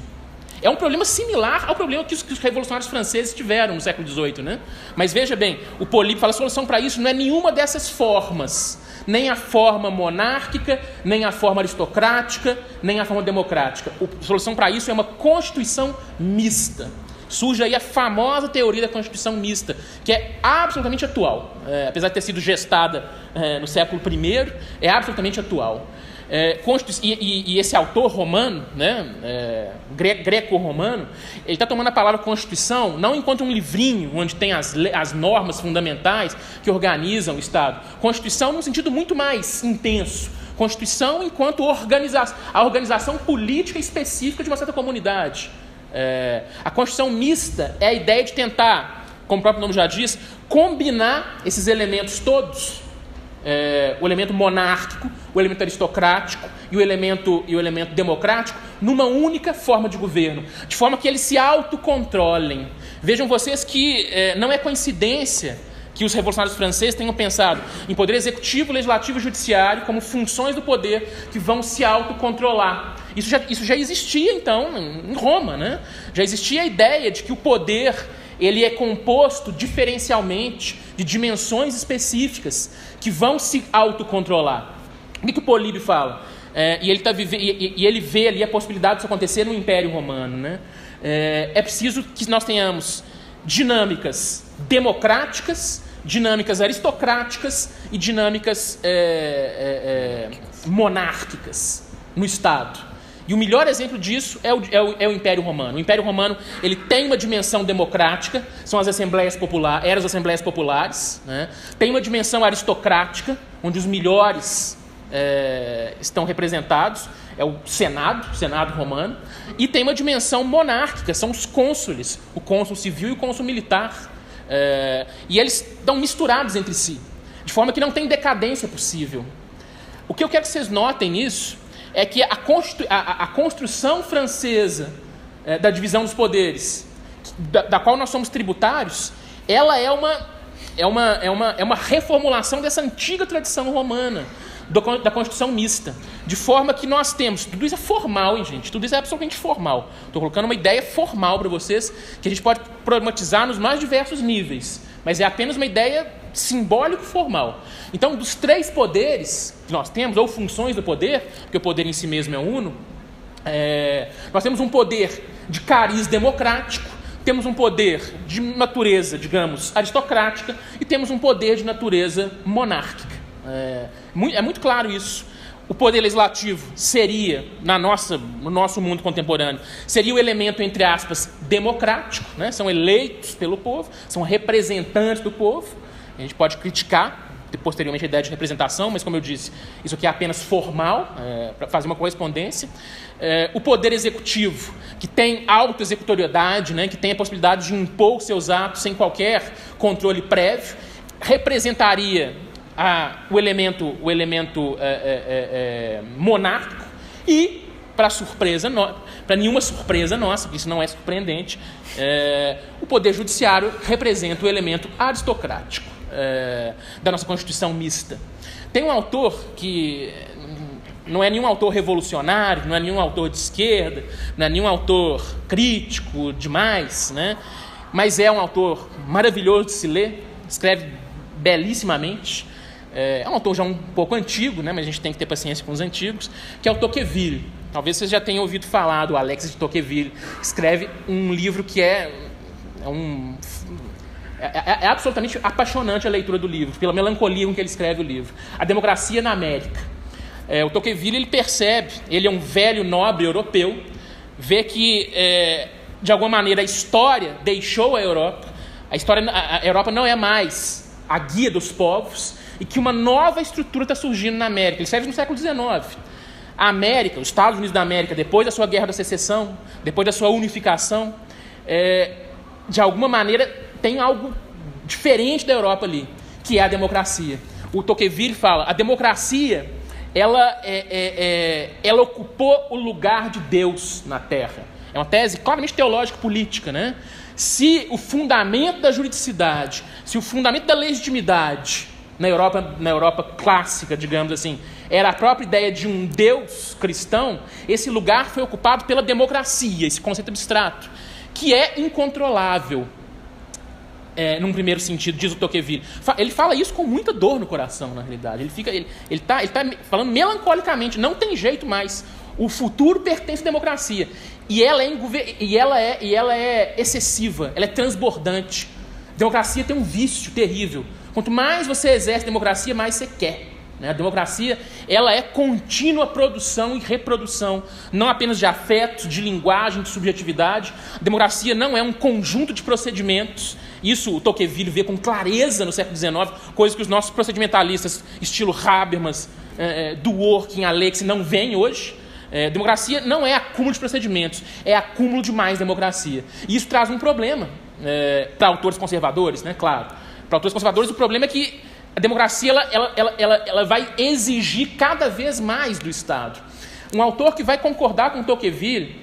é um problema similar ao problema que os revolucionários franceses tiveram no século XVIII, né? Mas veja bem, o Políbio fala, a solução para isso não é nenhuma dessas formas, nem a forma monárquica, nem a forma aristocrática, nem a forma democrática. A solução para isso é uma constituição mista. Surge aí a famosa teoria da constituição mista, que é absolutamente atual. Apesar de ter sido gestada no século I, é absolutamente atual. E esse autor romano, né, greco-romano, ele está tomando a palavra Constituição não enquanto um livrinho onde tem as normas fundamentais que organizam o Estado. Constituição num sentido muito mais intenso. Constituição enquanto a organização política específica de uma certa comunidade. A Constituição mista é a ideia de tentar, como o próprio nome já diz, combinar esses elementos todos, o elemento monárquico, o elemento aristocrático e o elemento democrático, numa única forma de governo, de forma que eles se autocontrolem. Vejam vocês que não é coincidência que os revolucionários franceses tenham pensado em poder executivo, legislativo e judiciário como funções do poder que vão se autocontrolar. Isso já existia, então, em Roma, né? Já existia a ideia de que o poder ele é composto diferencialmente de dimensões específicas que vão se autocontrolar. O que o Políbio fala? Ele vê ali a possibilidade disso acontecer no Império Romano, né? É preciso que nós tenhamos dinâmicas democráticas, dinâmicas aristocráticas e dinâmicas monárquicas no Estado. E o melhor exemplo disso é o Império Romano. O Império Romano ele tem uma dimensão democrática, são as assembleias populares, eram as assembleias populares, né? Tem uma dimensão aristocrática, onde os melhores estão representados, é o Senado romano, e tem uma dimensão monárquica, são os cônsules, o cônsul civil e o cônsul militar, e eles estão misturados entre si, de forma que não tem decadência possível. O que eu quero que vocês notem nisso é que a construção francesa da divisão dos poderes, da qual nós somos tributários, ela é uma reformulação dessa antiga tradição romana, da Constituição mista, de forma que nós temos, tudo isso é formal, hein, gente? Tudo isso é absolutamente formal. Estou colocando uma ideia formal para vocês, que a gente pode problematizar nos mais diversos níveis, mas é apenas uma ideia simbólico-formal. Então, dos três poderes que nós temos, ou funções do poder, porque o poder em si mesmo é uno, nós temos um poder de cariz democrático, temos um poder de natureza, digamos, aristocrática, e temos um poder de natureza monárquica. É muito claro isso. O poder legislativo seria, no nosso mundo contemporâneo, seria o elemento, entre aspas, democrático, né? São eleitos pelo povo, são representantes do povo. A gente pode criticar posteriormente a ideia de representação, mas como eu disse, isso aqui é apenas formal, para fazer uma correspondência. O poder executivo, que tem autoexecutoriedade, né? Que tem a possibilidade de impor seus atos sem qualquer controle prévio, representaria o elemento monárquico e, para nenhuma surpresa nossa, porque isso não é surpreendente, o poder judiciário representa o elemento aristocrático da nossa Constituição mista. Tem um autor que não é nenhum autor revolucionário, não é nenhum autor de esquerda, não é nenhum autor crítico demais, né? Mas é um autor maravilhoso de se ler, escreve belíssimamente. É um autor já um pouco antigo, né? Mas a gente tem que ter paciência com os antigos, que é o Tocqueville. Talvez vocês já tenham ouvido falar do Alexis de Tocqueville. Escreve um livro que é É absolutamente apaixonante a leitura do livro, pela melancolia com que ele escreve o livro. A Democracia na América. O Tocqueville, ele percebe, ele é um velho nobre europeu, vê que, de alguma maneira, a história deixou a Europa, a Europa não é mais a guia dos povos, e que uma nova estrutura está surgindo na América. Ele escreve no século XIX. A América, os Estados Unidos da América, depois da sua Guerra da Secessão, depois da sua unificação, de alguma maneira tem algo diferente da Europa ali, que é a democracia. O Tocqueville fala, a democracia, ela ocupou o lugar de Deus na Terra. É uma tese claramente teológico-política, né? Se o fundamento da juridicidade, se o fundamento da legitimidade na Europa clássica, digamos assim, era a própria ideia de um Deus cristão, esse lugar foi ocupado pela democracia, esse conceito abstrato, que é incontrolável, num primeiro sentido, diz o Tocqueville. Ele fala isso com muita dor no coração, na realidade. Ele tá falando melancolicamente, não tem jeito mais. O futuro pertence à democracia. E ela é excessiva, ela é transbordante. A democracia tem um vício terrível. Quanto mais você exerce democracia, mais você quer. A democracia, ela é contínua produção e reprodução, não apenas de afetos, de linguagem, de subjetividade. A democracia não é um conjunto de procedimentos. Isso o Tocqueville vê com clareza no século XIX, coisas que os nossos procedimentalistas, estilo Habermas, Dworkin, Alexis, não veem hoje. Democracia não é acúmulo de procedimentos, é acúmulo de mais democracia. E isso traz um problema para autores conservadores, né? Claro. Para autores conservadores, o problema é que a democracia ela vai exigir cada vez mais do Estado. Um autor que vai concordar com Tocqueville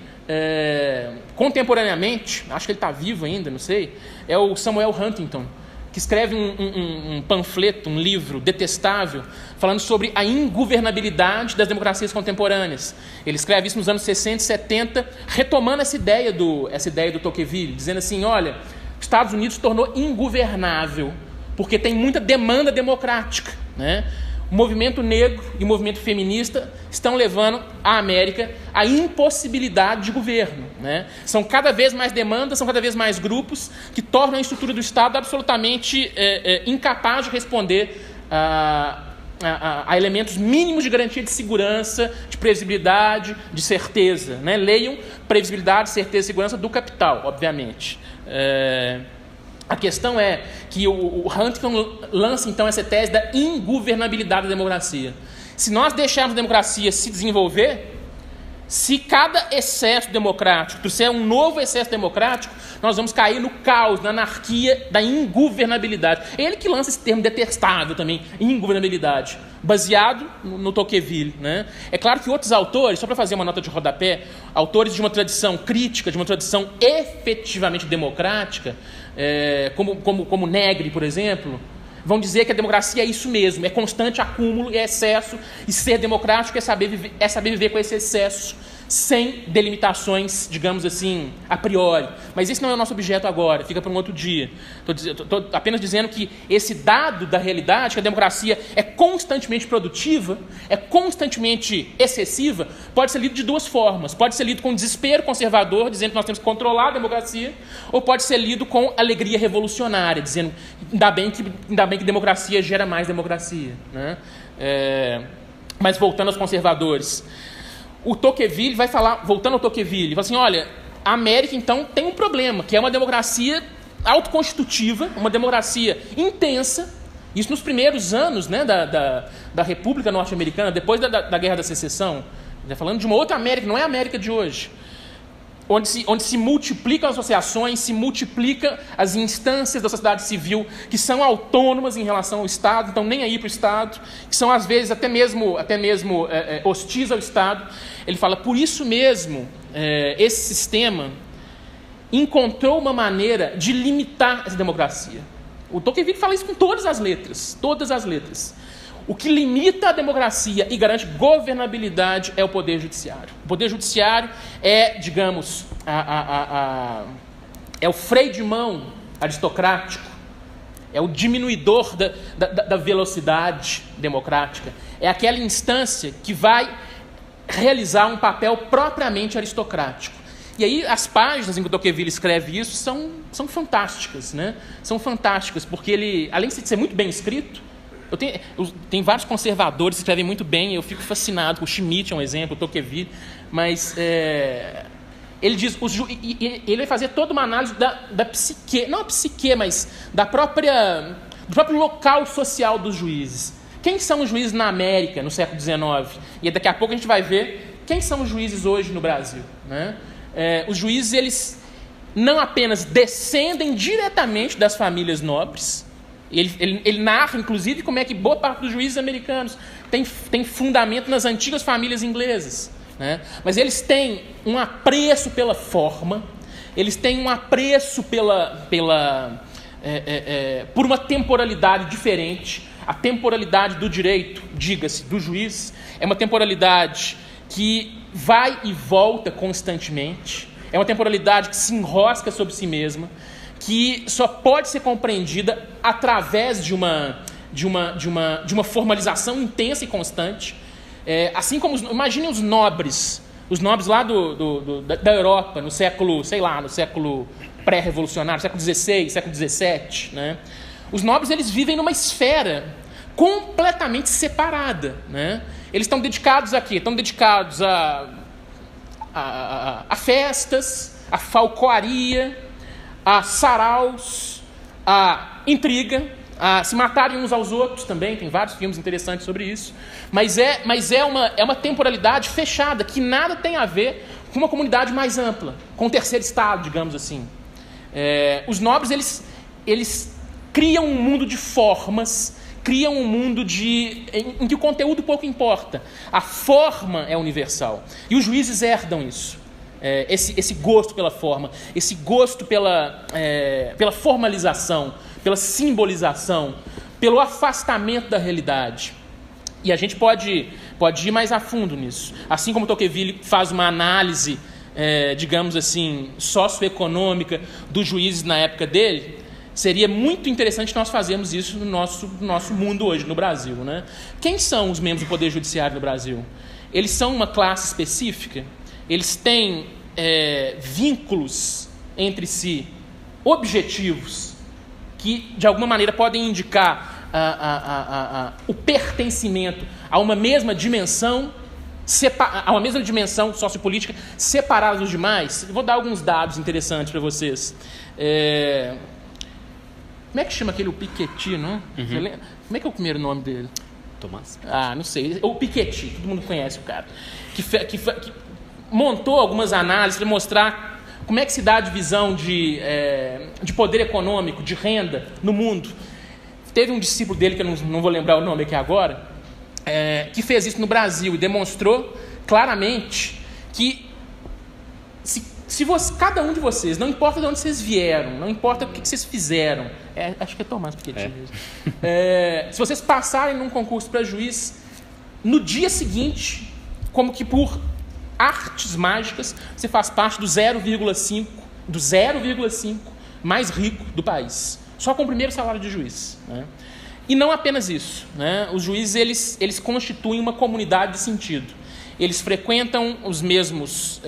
contemporaneamente, acho que ele está vivo ainda, não sei, é o Samuel Huntington, que escreve um panfleto, um livro detestável, falando sobre a ingovernabilidade das democracias contemporâneas. Ele escreve isso nos anos 60 e 70, retomando essa ideia do Tocqueville, dizendo assim, olha, os Estados Unidos se tornou ingovernável, porque tem muita demanda democrática, né? O movimento negro e o movimento feminista estão levando a América à impossibilidade de governo, né? São cada vez mais demandas, são cada vez mais grupos que tornam a estrutura do Estado absolutamente incapaz de responder a elementos mínimos de garantia de segurança, de previsibilidade, de certeza, né? Leiam previsibilidade, certeza e segurança do Capital, obviamente. A questão é que o Huntington lança, então, essa tese da ingovernabilidade da democracia. Se nós deixarmos a democracia se desenvolver, se cada excesso democrático trouxer um novo excesso democrático, nós vamos cair no caos, na anarquia da ingovernabilidade. É ele que lança esse termo detestável também, ingovernabilidade, baseado no Tocqueville, né? É claro que outros autores, só para fazer uma nota de rodapé, autores de uma tradição crítica, de uma tradição efetivamente democrática, como Negri, por exemplo, vão dizer que a democracia é isso mesmo, é constante acúmulo, é excesso, e ser democrático é saber viver com esse excesso, sem delimitações, digamos assim, a priori. Mas esse não é o nosso objeto agora, fica para um outro dia. Estou apenas dizendo que esse dado da realidade, que a democracia é constantemente produtiva, é constantemente excessiva, pode ser lido de duas formas. Pode ser lido com desespero conservador, dizendo que nós temos que controlar a democracia, ou pode ser lido com alegria revolucionária, dizendo ainda bem que democracia gera mais democracia, né? Mas voltando aos conservadores, o Tocqueville vai falar, voltando ao Tocqueville, ele fala assim, olha, a América então tem um problema, que é uma democracia autoconstitutiva, uma democracia intensa, isso nos primeiros anos, né, da República Norte-Americana, depois da Guerra da Secessão, já falando de uma outra América, não é a América de hoje, onde se multiplicam as associações, se multiplicam as instâncias da sociedade civil que são autônomas em relação ao Estado, então nem aí para o Estado, que são às vezes até mesmo hostis ao Estado. Ele fala, por isso mesmo, esse sistema encontrou uma maneira de limitar essa democracia. O Tocqueville fala isso com todas as letras, todas as letras. O que limita a democracia e garante governabilidade é o poder judiciário. O poder judiciário é, digamos, é o freio de mão aristocrático, é o diminuidor da velocidade democrática, é aquela instância que vai realizar um papel propriamente aristocrático. E aí as páginas em que o Tocqueville escreve isso são fantásticas, né? São fantásticas, porque ele, além de ser muito bem escrito, tem vários conservadores que escrevem muito bem, eu fico fascinado. O Schmitt é um exemplo, o Tocqueville, mas ele diz, ele vai fazer toda uma análise da psique, não a psique, mas do próprio local social dos juízes. Quem são os juízes na América no século XIX? E daqui a pouco a gente vai ver quem são os juízes hoje no Brasil, né? Os juízes, eles não apenas descendem diretamente das famílias nobres, ele narra, inclusive, como é que boa parte dos juízes americanos tem fundamento nas antigas famílias inglesas, né? Mas eles têm um apreço pela forma, eles têm um apreço por uma temporalidade diferente. A temporalidade do direito, diga-se, do juiz, é uma temporalidade que vai e volta constantemente, é uma temporalidade que se enrosca sobre si mesma, que só pode ser compreendida através de uma formalização intensa e constante. Assim como, imaginem os nobres lá da Europa, no século pré-revolucionário, século XVI, século XVII, né? Os nobres, eles vivem numa esfera completamente separada, né? Eles estão dedicados a quê? Estão dedicados a festas, a falcoaria, a saraus, a intriga, a se matarem uns aos outros também. Tem vários filmes interessantes sobre isso. Mas é uma temporalidade fechada, que nada tem a ver com uma comunidade mais ampla, com o terceiro estado, digamos assim. Os nobres, eles criam um mundo de formas, criam um mundo em que o conteúdo pouco importa. A forma é universal. E os juízes herdam isso. Esse gosto pela forma, esse gosto pela formalização, pela simbolização, pelo afastamento da realidade. E a gente pode ir mais a fundo nisso. Assim como Tocqueville faz uma análise, digamos assim, socioeconômica dos juízes na época dele, seria muito interessante nós fazermos isso no nosso mundo hoje, no Brasil, né? Quem são os membros do Poder Judiciário no Brasil? Eles são uma classe específica? Eles têm vínculos entre si, objetivos, que de alguma maneira podem indicar o pertencimento a uma mesma dimensão, a uma mesma dimensão sociopolítica, separada dos demais? Eu vou dar alguns dados interessantes para vocês. Como é que chama aquele, o Piketty, não? Uhum. Como é que é o primeiro nome dele? Tomás? Não sei. O Piketty, todo mundo conhece o cara. Que montou algumas análises para mostrar como é que se dá a divisão de poder econômico, de renda no mundo. Teve um discípulo dele, que eu não vou lembrar o nome aqui agora, que fez isso no Brasil e demonstrou claramente que cada um de vocês, não importa de onde vocês vieram, não importa o que vocês fizeram, acho que é Tomás Piketty mesmo. Se vocês passarem num concurso para juiz, no dia seguinte, como que por artes mágicas, você faz parte do 0,5 mais rico do país, só com o primeiro salário de juiz, né? E não apenas isso, né? Os juízes, eles constituem uma comunidade de sentido. Eles frequentam os mesmos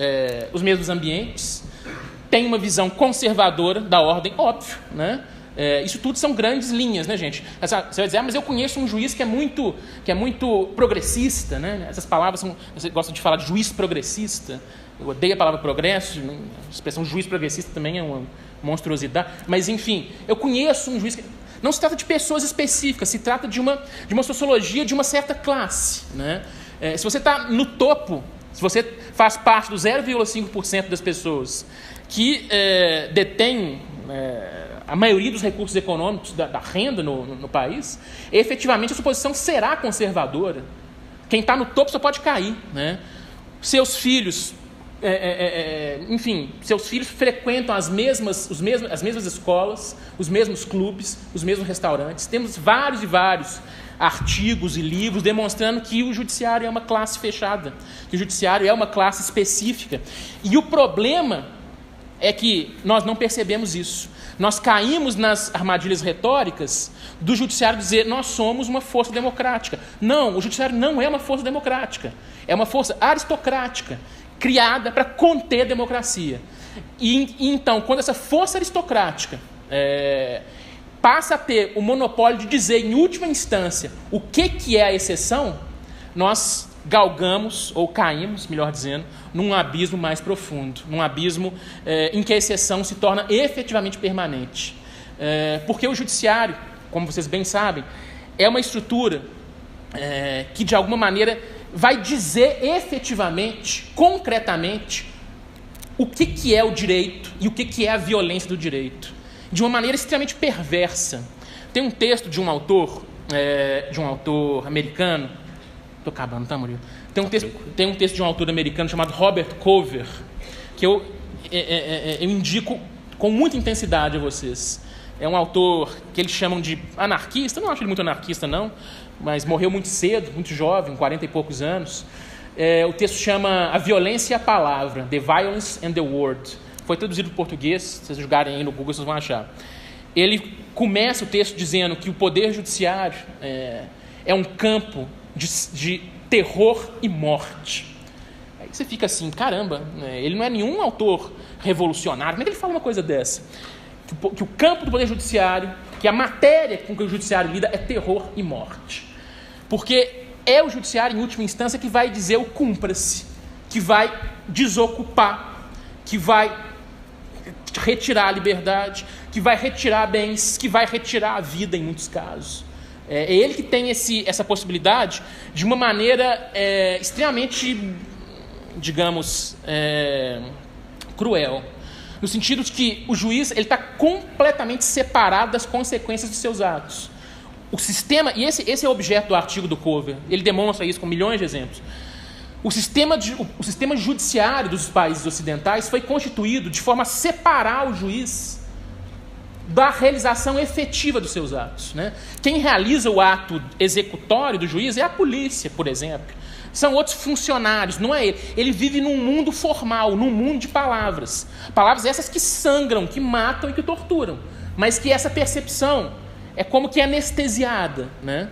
ambientes, têm uma visão conservadora da ordem, óbvio, né? Isso tudo são grandes linhas, né, gente? Você vai dizer, mas eu conheço um juiz que é muito progressista, né? Essas palavras você gosta de falar de juiz progressista. Eu odeio a palavra progresso, a expressão juiz progressista também é uma monstruosidade. Mas, enfim, eu conheço um juiz que... Não se trata de pessoas específicas, se trata de uma sociologia de uma certa classe, né? Se você está no topo, se você faz parte do 0,5% das pessoas que detêm a maioria dos recursos econômicos da renda no país, efetivamente a sua posição será conservadora. Quem está no topo só pode cair, né? Seus filhos, seus filhos frequentam as mesmas escolas, os mesmos clubes, os mesmos restaurantes. Temos vários e vários artigos e livros demonstrando que o judiciário é uma classe fechada, que o judiciário é uma classe específica. E o problema é que nós não percebemos isso. Nós caímos nas armadilhas retóricas do judiciário dizer nós somos uma força democrática. Não, o judiciário não é uma força democrática. É uma força aristocrática criada para conter a democracia. E então, quando essa força aristocrática passa a ter o monopólio de dizer, em última instância, o que é a exceção, nós galgamos, ou caímos, melhor dizendo, num abismo mais profundo, num abismo em que a exceção se torna efetivamente permanente. Porque o judiciário, como vocês bem sabem, é uma estrutura que, de alguma maneira, vai dizer efetivamente, concretamente, o que é o direito e o que é a violência do direito, de uma maneira extremamente perversa. Tem um texto de um autor americano. Estou acabando, tá, Murilo? Tem um texto de um autor americano chamado Robert Cover, que eu indico com muita intensidade a vocês. É um autor que eles chamam de anarquista. Eu não acho ele muito anarquista, não, mas morreu muito cedo, muito jovem, 40 e poucos anos. O texto chama A Violência e a Palavra, The Violence and the Word. Foi traduzido para o português, se vocês jogarem aí no Google, vocês vão achar. Ele começa o texto dizendo que o poder judiciário é um campo de terror e morte. Aí você fica assim, caramba, ele não é nenhum autor revolucionário, como é que ele fala uma coisa dessa? Que o campo do poder judiciário, que a matéria com que o judiciário lida é terror e morte. Porque é o judiciário, em última instância, que vai dizer o cumpra-se, que vai desocupar, que vai retirar a liberdade, que vai retirar bens, que vai retirar a vida em muitos casos. É ele que tem essa possibilidade de uma maneira extremamente, digamos, cruel. No sentido de que o juiz está completamente separado das consequências dos seus atos. O sistema, e esse é o objeto do artigo do Cover, ele demonstra isso com milhões de exemplos. O sistema judiciário dos países ocidentais foi constituído de forma a separar o juiz da realização efetiva dos seus atos, né? Quem realiza o ato executório do juiz é a polícia, por exemplo. São outros funcionários, não é ele. Ele vive num mundo formal, num mundo de palavras. Palavras essas que sangram, que matam e que torturam. Mas que essa percepção é como que anestesiada, né?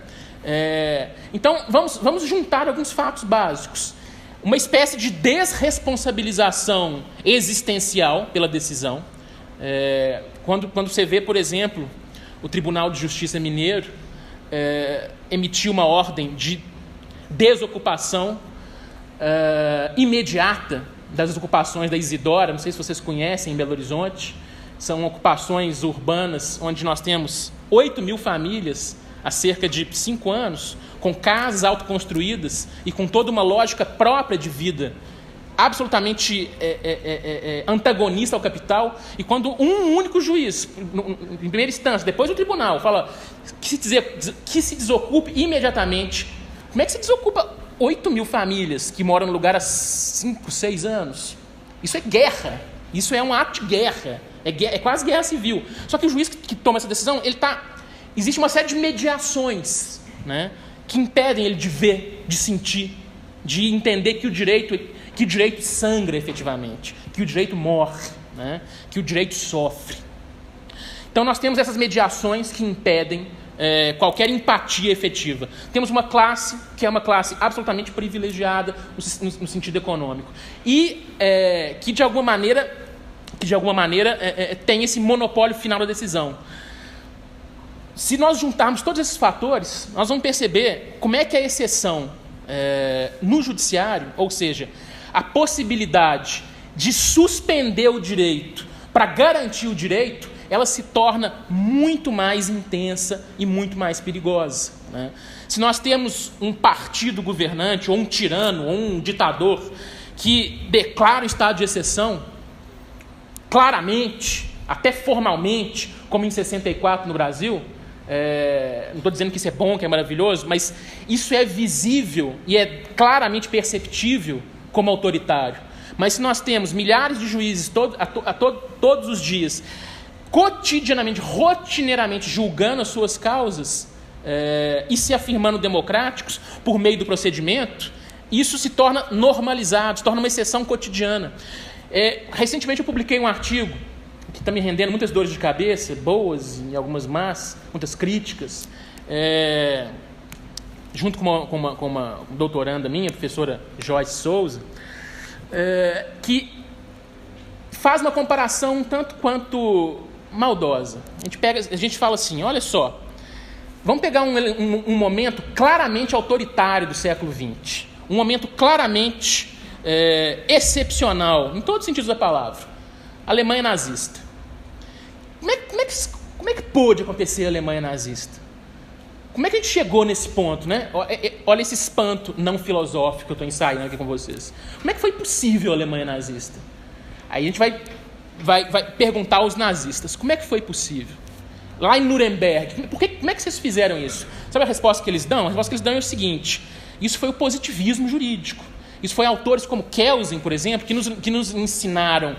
Então, vamos juntar alguns fatos básicos. Uma espécie de desresponsabilização existencial pela decisão. Quando você vê, por exemplo, o Tribunal de Justiça Mineiro emitir uma ordem de desocupação imediata das ocupações da Isidora, não sei se vocês conhecem, em Belo Horizonte, são ocupações urbanas onde nós temos 8.000 famílias há cerca de 5 anos, com casas autoconstruídas e com toda uma lógica própria de vida, absolutamente antagonista ao capital. E quando um único juiz, em primeira instância, depois do tribunal, fala que se desocupe imediatamente, como é que se desocupa 8.000 famílias que moram no lugar há 5, 6 anos? Isso é guerra, isso é um ato de guerra, é quase guerra civil. Só que o juiz que toma essa decisão, existe uma série de mediações, né, que impedem ele de ver, de sentir, de entender que o direito sangra efetivamente, que o direito morre, né, que o direito sofre. Então nós temos essas mediações que impedem qualquer empatia efetiva. Temos uma classe que é uma classe absolutamente privilegiada no sentido econômico e que de alguma maneira tem esse monopólio final da decisão. Se nós juntarmos todos esses fatores, nós vamos perceber como é que a exceção no judiciário, ou seja, a possibilidade de suspender o direito para garantir o direito, ela se torna muito mais intensa e muito mais perigosa, né? Se nós temos um partido governante, ou um tirano, ou um ditador, que declara o estado de exceção, claramente, até formalmente, como em 64 no Brasil, não estou dizendo que isso é bom, que é maravilhoso, mas isso é visível e é claramente perceptível como autoritário. Mas se nós temos milhares de juízes todos os dias, cotidianamente, rotineiramente julgando as suas causas e se afirmando democráticos por meio do procedimento, isso se torna normalizado, se torna uma exceção cotidiana. Recentemente eu publiquei um artigo que está me rendendo muitas dores de cabeça, boas e algumas más, muitas críticas, junto com uma doutoranda minha, a professora Joyce Souza, que faz uma comparação um tanto quanto maldosa. A gente fala assim, olha só, vamos pegar um momento claramente autoritário do século XX, um momento claramente excepcional, em todos os sentidos da palavra, a Alemanha nazista. Como é que pôde acontecer a Alemanha nazista? Como é que a gente chegou nesse ponto, né? Olha esse espanto não filosófico que eu estou ensaiando aqui com vocês. Como é que foi possível a Alemanha nazista? Aí a gente vai perguntar aos nazistas, como é que foi possível? Lá em Nuremberg, como é que vocês fizeram isso? Sabe a resposta que eles dão? A resposta que eles dão é o seguinte: isso foi o positivismo jurídico. Isso foi autores como Kelsen, por exemplo, que nos ensinaram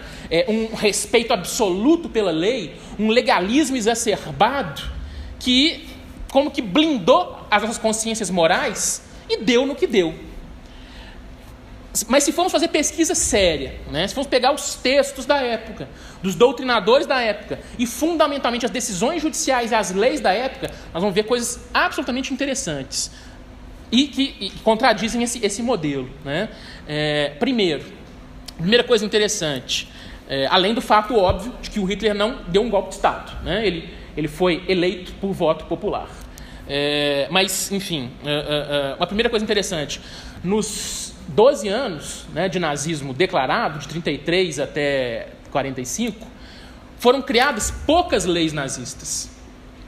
um respeito absoluto pela lei, um legalismo exacerbado, que como que blindou as nossas consciências morais e deu no que deu. Mas se formos fazer pesquisa séria, né, se formos pegar os textos da época, dos doutrinadores da época, e fundamentalmente as decisões judiciais e as leis da época, nós vamos ver coisas absolutamente interessantes e que contradizem esse modelo, né? Primeira coisa interessante, além do fato óbvio de que o Hitler não deu um golpe de Estado, né? Ele foi eleito por voto popular. Mas, enfim, uma primeira coisa interessante, nos 12 anos, né, de nazismo declarado, de 33 até 45, foram criadas poucas leis nazistas,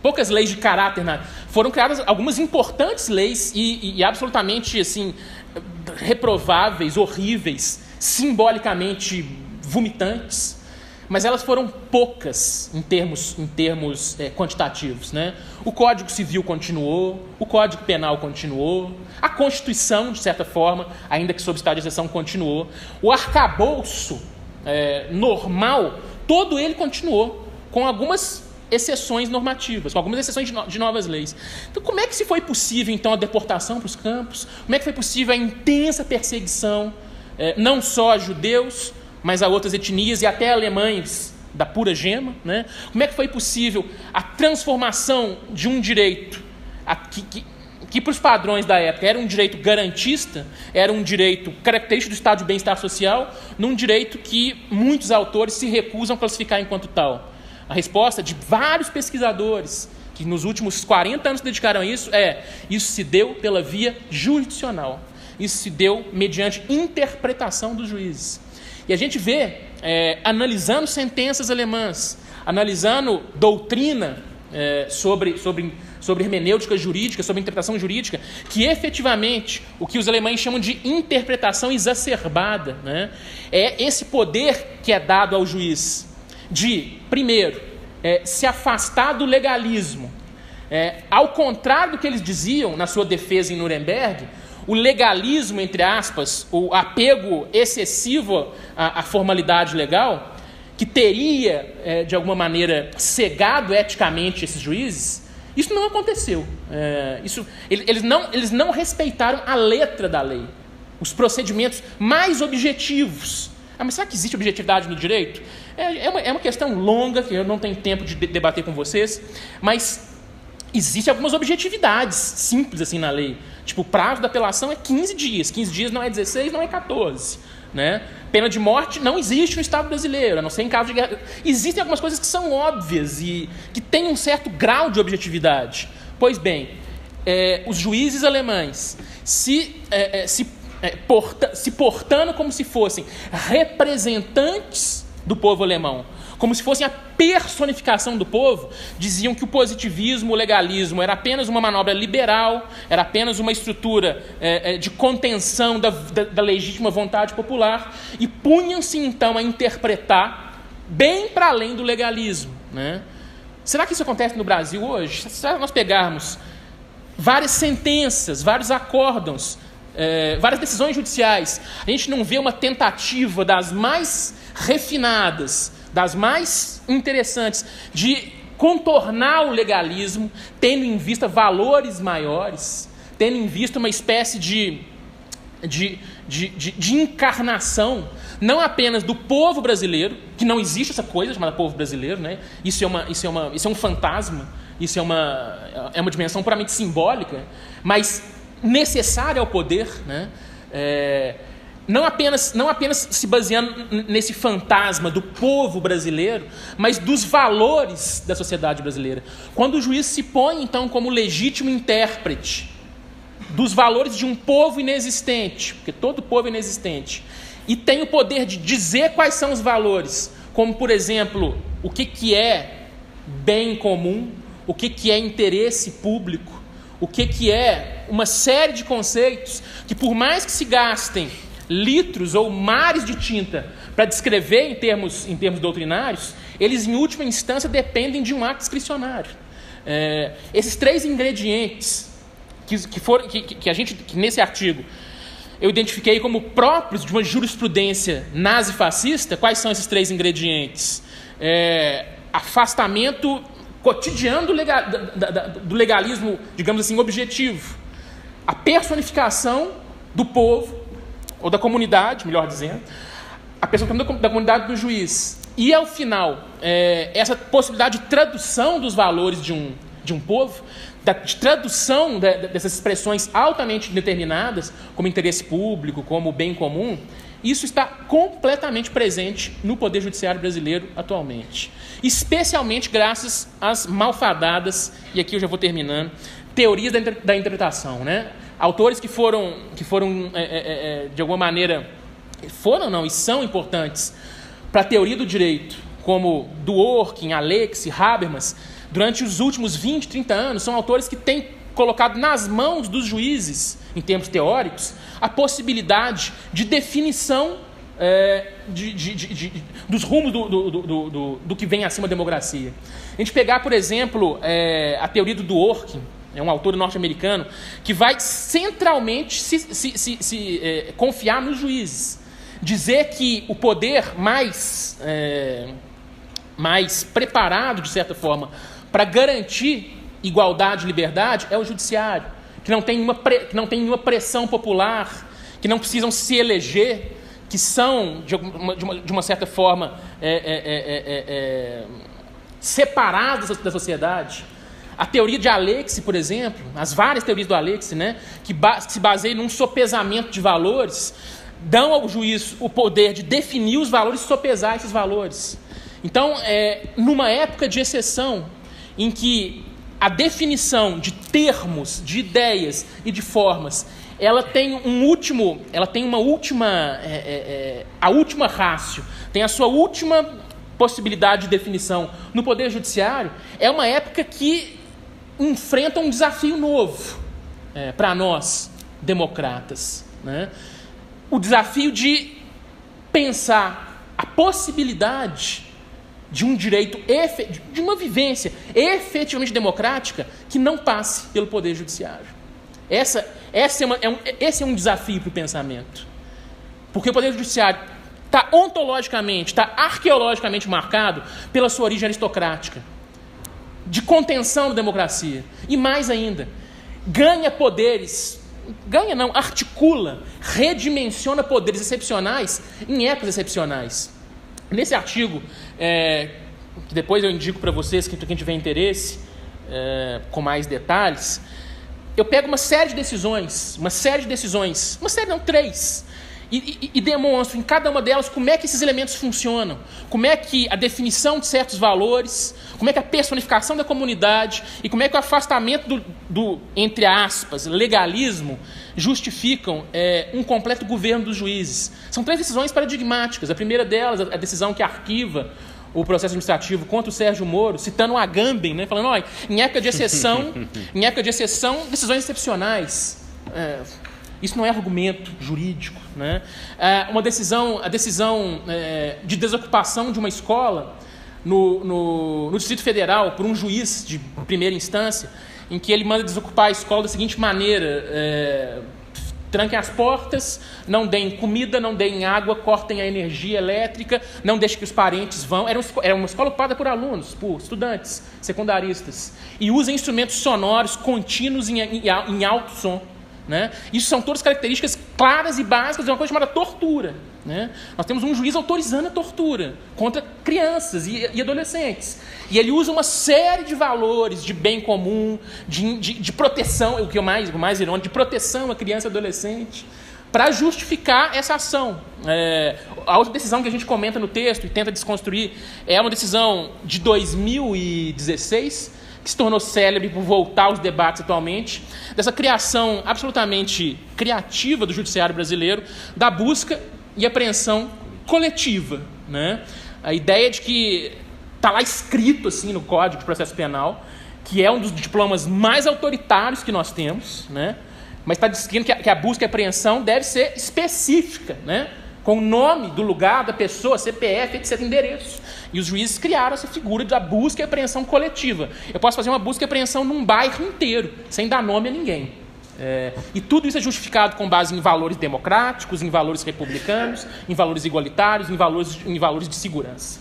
poucas leis de caráter nazista. Foram criadas algumas importantes leis e absolutamente assim, reprováveis, horríveis, simbolicamente vomitantes, mas elas foram poucas em termos quantitativos, né? O Código Civil continuou, o Código Penal continuou, a Constituição, de certa forma, ainda que sob estado de exceção, continuou, o arcabouço normal, todo ele continuou, com algumas exceções normativas, com algumas exceções de novas leis. Então, como é que se foi possível, então, a deportação para os campos? Como é que foi possível a intensa perseguição, não só a judeus, mas a outras etnias e até alemães da pura gema, né? Como é que foi possível a transformação de um direito que para os padrões da época era um direito garantista, era um direito característico do estado de bem-estar social, num direito que muitos autores se recusam a classificar enquanto tal? A resposta de vários pesquisadores que nos últimos 40 anos se dedicaram a isso isso se deu pela via jurisdicional. Isso se deu mediante interpretação dos juízes. E a gente vê, analisando sentenças alemãs, analisando doutrina sobre hermenêutica jurídica, sobre interpretação jurídica, que efetivamente o que os alemães chamam de interpretação exacerbada, né, é esse poder que é dado ao juiz de, primeiro, se afastar do legalismo. Ao contrário do que eles diziam na sua defesa em Nuremberg, o legalismo, entre aspas, o apego excessivo à formalidade legal, que teria, de alguma maneira, cegado eticamente esses juízes, isso não aconteceu. Eles não respeitaram a letra da lei, os procedimentos mais objetivos. Mas será que existe objetividade no direito? É uma questão longa, que eu não tenho tempo de debater com vocês, mas existem algumas objetividades simples assim na lei. Tipo, o prazo da apelação é 15 dias. 15 dias não é 16, não é 14. Né? Pena de morte não existe no Estado brasileiro, a não ser em caso de guerra. Existem algumas coisas que são óbvias e que têm um certo grau de objetividade. Pois bem, os juízes alemães se portando como se fossem representantes do povo alemão, como se fossem a personificação do povo, diziam que o positivismo, o legalismo era apenas uma manobra liberal, era apenas uma estrutura de contenção da legítima vontade popular, e punham-se então a interpretar bem para além do legalismo, né? Será que isso acontece no Brasil hoje? Se nós pegarmos várias sentenças, vários acórdãos, várias decisões judiciais, a gente não vê uma tentativa das mais refinadas, das mais interessantes, de contornar o legalismo, tendo em vista valores maiores, tendo em vista uma espécie de encarnação, não apenas do povo brasileiro, que não existe essa coisa chamada povo brasileiro, né? Isso é um fantasma, isso é uma dimensão puramente simbólica, mas necessária ao poder, né? não apenas se baseando nesse fantasma do povo brasileiro, mas dos valores da sociedade brasileira. Quando o juiz se põe, então, como legítimo intérprete dos valores de um povo inexistente, porque todo povo é inexistente, e tem o poder de dizer quais são os valores, como, por exemplo, o que é bem comum, o que é interesse público, o que é uma série de conceitos que, por mais que se gastem litros ou mares de tinta para descrever em termos doutrinários, eles, em última instância, dependem de um ato discricionário. Esses 3 ingredientes que nesse artigo eu identifiquei como próprios de uma jurisprudência nazi-fascista. Quais são esses 3 ingredientes? Afastamento cotidiano do legalismo, digamos assim, objetivo. A personificação do povo, ou da comunidade, melhor dizendo, a personificação da comunidade do juiz. E, ao final, essa possibilidade de tradução dos valores de um povo, de tradução dessas expressões altamente determinadas, como interesse público, como bem comum, isso está completamente presente no Poder Judiciário brasileiro atualmente. Especialmente graças às malfadadas, e aqui eu já vou terminando, teorias da interpretação, né? Autores que foram de alguma maneira, e são importantes para a teoria do direito, como Dworkin, Alexis, Habermas, durante os últimos 20, 30 anos, são autores que têm colocado nas mãos dos juízes, em termos teóricos, a possibilidade de definição dos rumos do que vem acima da democracia. A gente pegar, por exemplo, a teoria do Dworkin, é um autor norte-americano, que vai centralmente se confiar nos juízes. Dizer que o poder mais preparado, de certa forma, para garantir igualdade e liberdade é o judiciário, que não tem nenhuma pressão popular, que não precisam se eleger, que são, de uma certa forma, separados da sociedade. A teoria de Alexis, por exemplo, as várias teorias do Alexis, né, que se baseiam num sopesamento de valores, dão ao juiz o poder de definir os valores e sopesar esses valores. Então, numa época de exceção, em que a definição de termos, de ideias e de formas, ela tem uma última, a última ratio, tem a sua última possibilidade de definição no Poder Judiciário, é uma época que enfrenta um desafio novo para nós, democratas, né? O desafio de pensar a possibilidade de um direito, de uma vivência efetivamente democrática que não passe pelo Poder Judiciário. Esse é um desafio para o pensamento. Porque o Poder Judiciário está ontologicamente, está arqueologicamente marcado pela sua origem aristocrática, de contenção da democracia. E mais ainda, articula, redimensiona poderes excepcionais em épocas excepcionais. Nesse artigo, que depois eu indico para vocês, que quem tiver interesse, com mais detalhes, eu pego uma série de decisões, três, e demonstro em cada uma delas como é que esses elementos funcionam, como é que a definição de certos valores, como é que a personificação da comunidade e como é que o afastamento do entre aspas, legalismo justificam um completo governo dos juízes. São 3 decisões paradigmáticas. A primeira delas, a decisão que arquiva o processo administrativo contra o Sérgio Moro, citando o Agamben, né, falando, em época de exceção, decisões excepcionais. Isso não é argumento jurídico, né? A decisão de desocupação de uma escola no Distrito Federal por um juiz de primeira instância, em que ele manda desocupar a escola da seguinte maneira: tranquem as portas, não deem comida, não deem água, cortem a energia elétrica, não deixem que os parentes vão. Era uma escola ocupada por alunos, por estudantes, secundaristas, e usem instrumentos sonoros contínuos em alto som. Né? Isso são todas características claras e básicas de uma coisa chamada tortura. Né? Nós temos um juiz autorizando a tortura contra crianças e adolescentes. E ele usa uma série de valores de bem comum, de proteção, o mais irônico, de proteção à criança e adolescente, para justificar essa ação. A outra decisão que a gente comenta no texto e tenta desconstruir é uma decisão de 2016, que se tornou célebre por voltar aos debates atualmente, dessa criação absolutamente criativa do judiciário brasileiro, da busca e apreensão coletiva, né? A ideia de que está lá escrito assim, no Código de Processo Penal, que é um dos diplomas mais autoritários que nós temos, né? Mas está dizendo que a busca e a apreensão deve ser específica, né? Com o nome do lugar, da pessoa, CPF, etc., endereço. E os juízes criaram essa figura da busca e apreensão coletiva. Eu posso fazer uma busca e apreensão num bairro inteiro, sem dar nome a ninguém. E tudo isso é justificado com base em valores democráticos, em valores republicanos, em valores igualitários, em valores de segurança.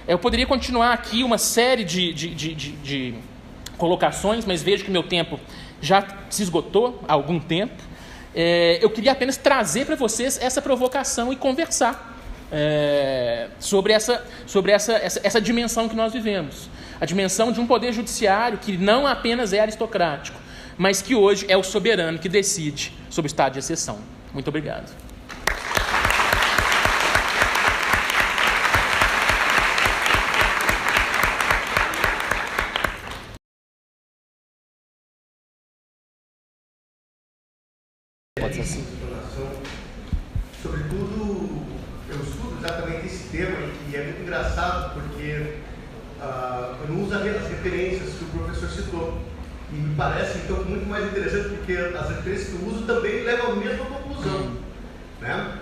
Eu poderia continuar aqui uma série de colocações, mas vejo que meu tempo já se esgotou há algum tempo. Eu queria apenas trazer para vocês essa provocação e conversar sobre essa dimensão que nós vivemos. A dimensão de um poder judiciário que não apenas é aristocrático, mas que hoje é o soberano que decide sobre o estado de exceção. Muito obrigado. Pode ser assim. Sobretudo, eu estudo exatamente esse tema e é muito engraçado porque eu não uso as referências que o professor citou. E me parece, então, muito mais interessante porque as referências que eu uso também levam à mesma conclusão. Né?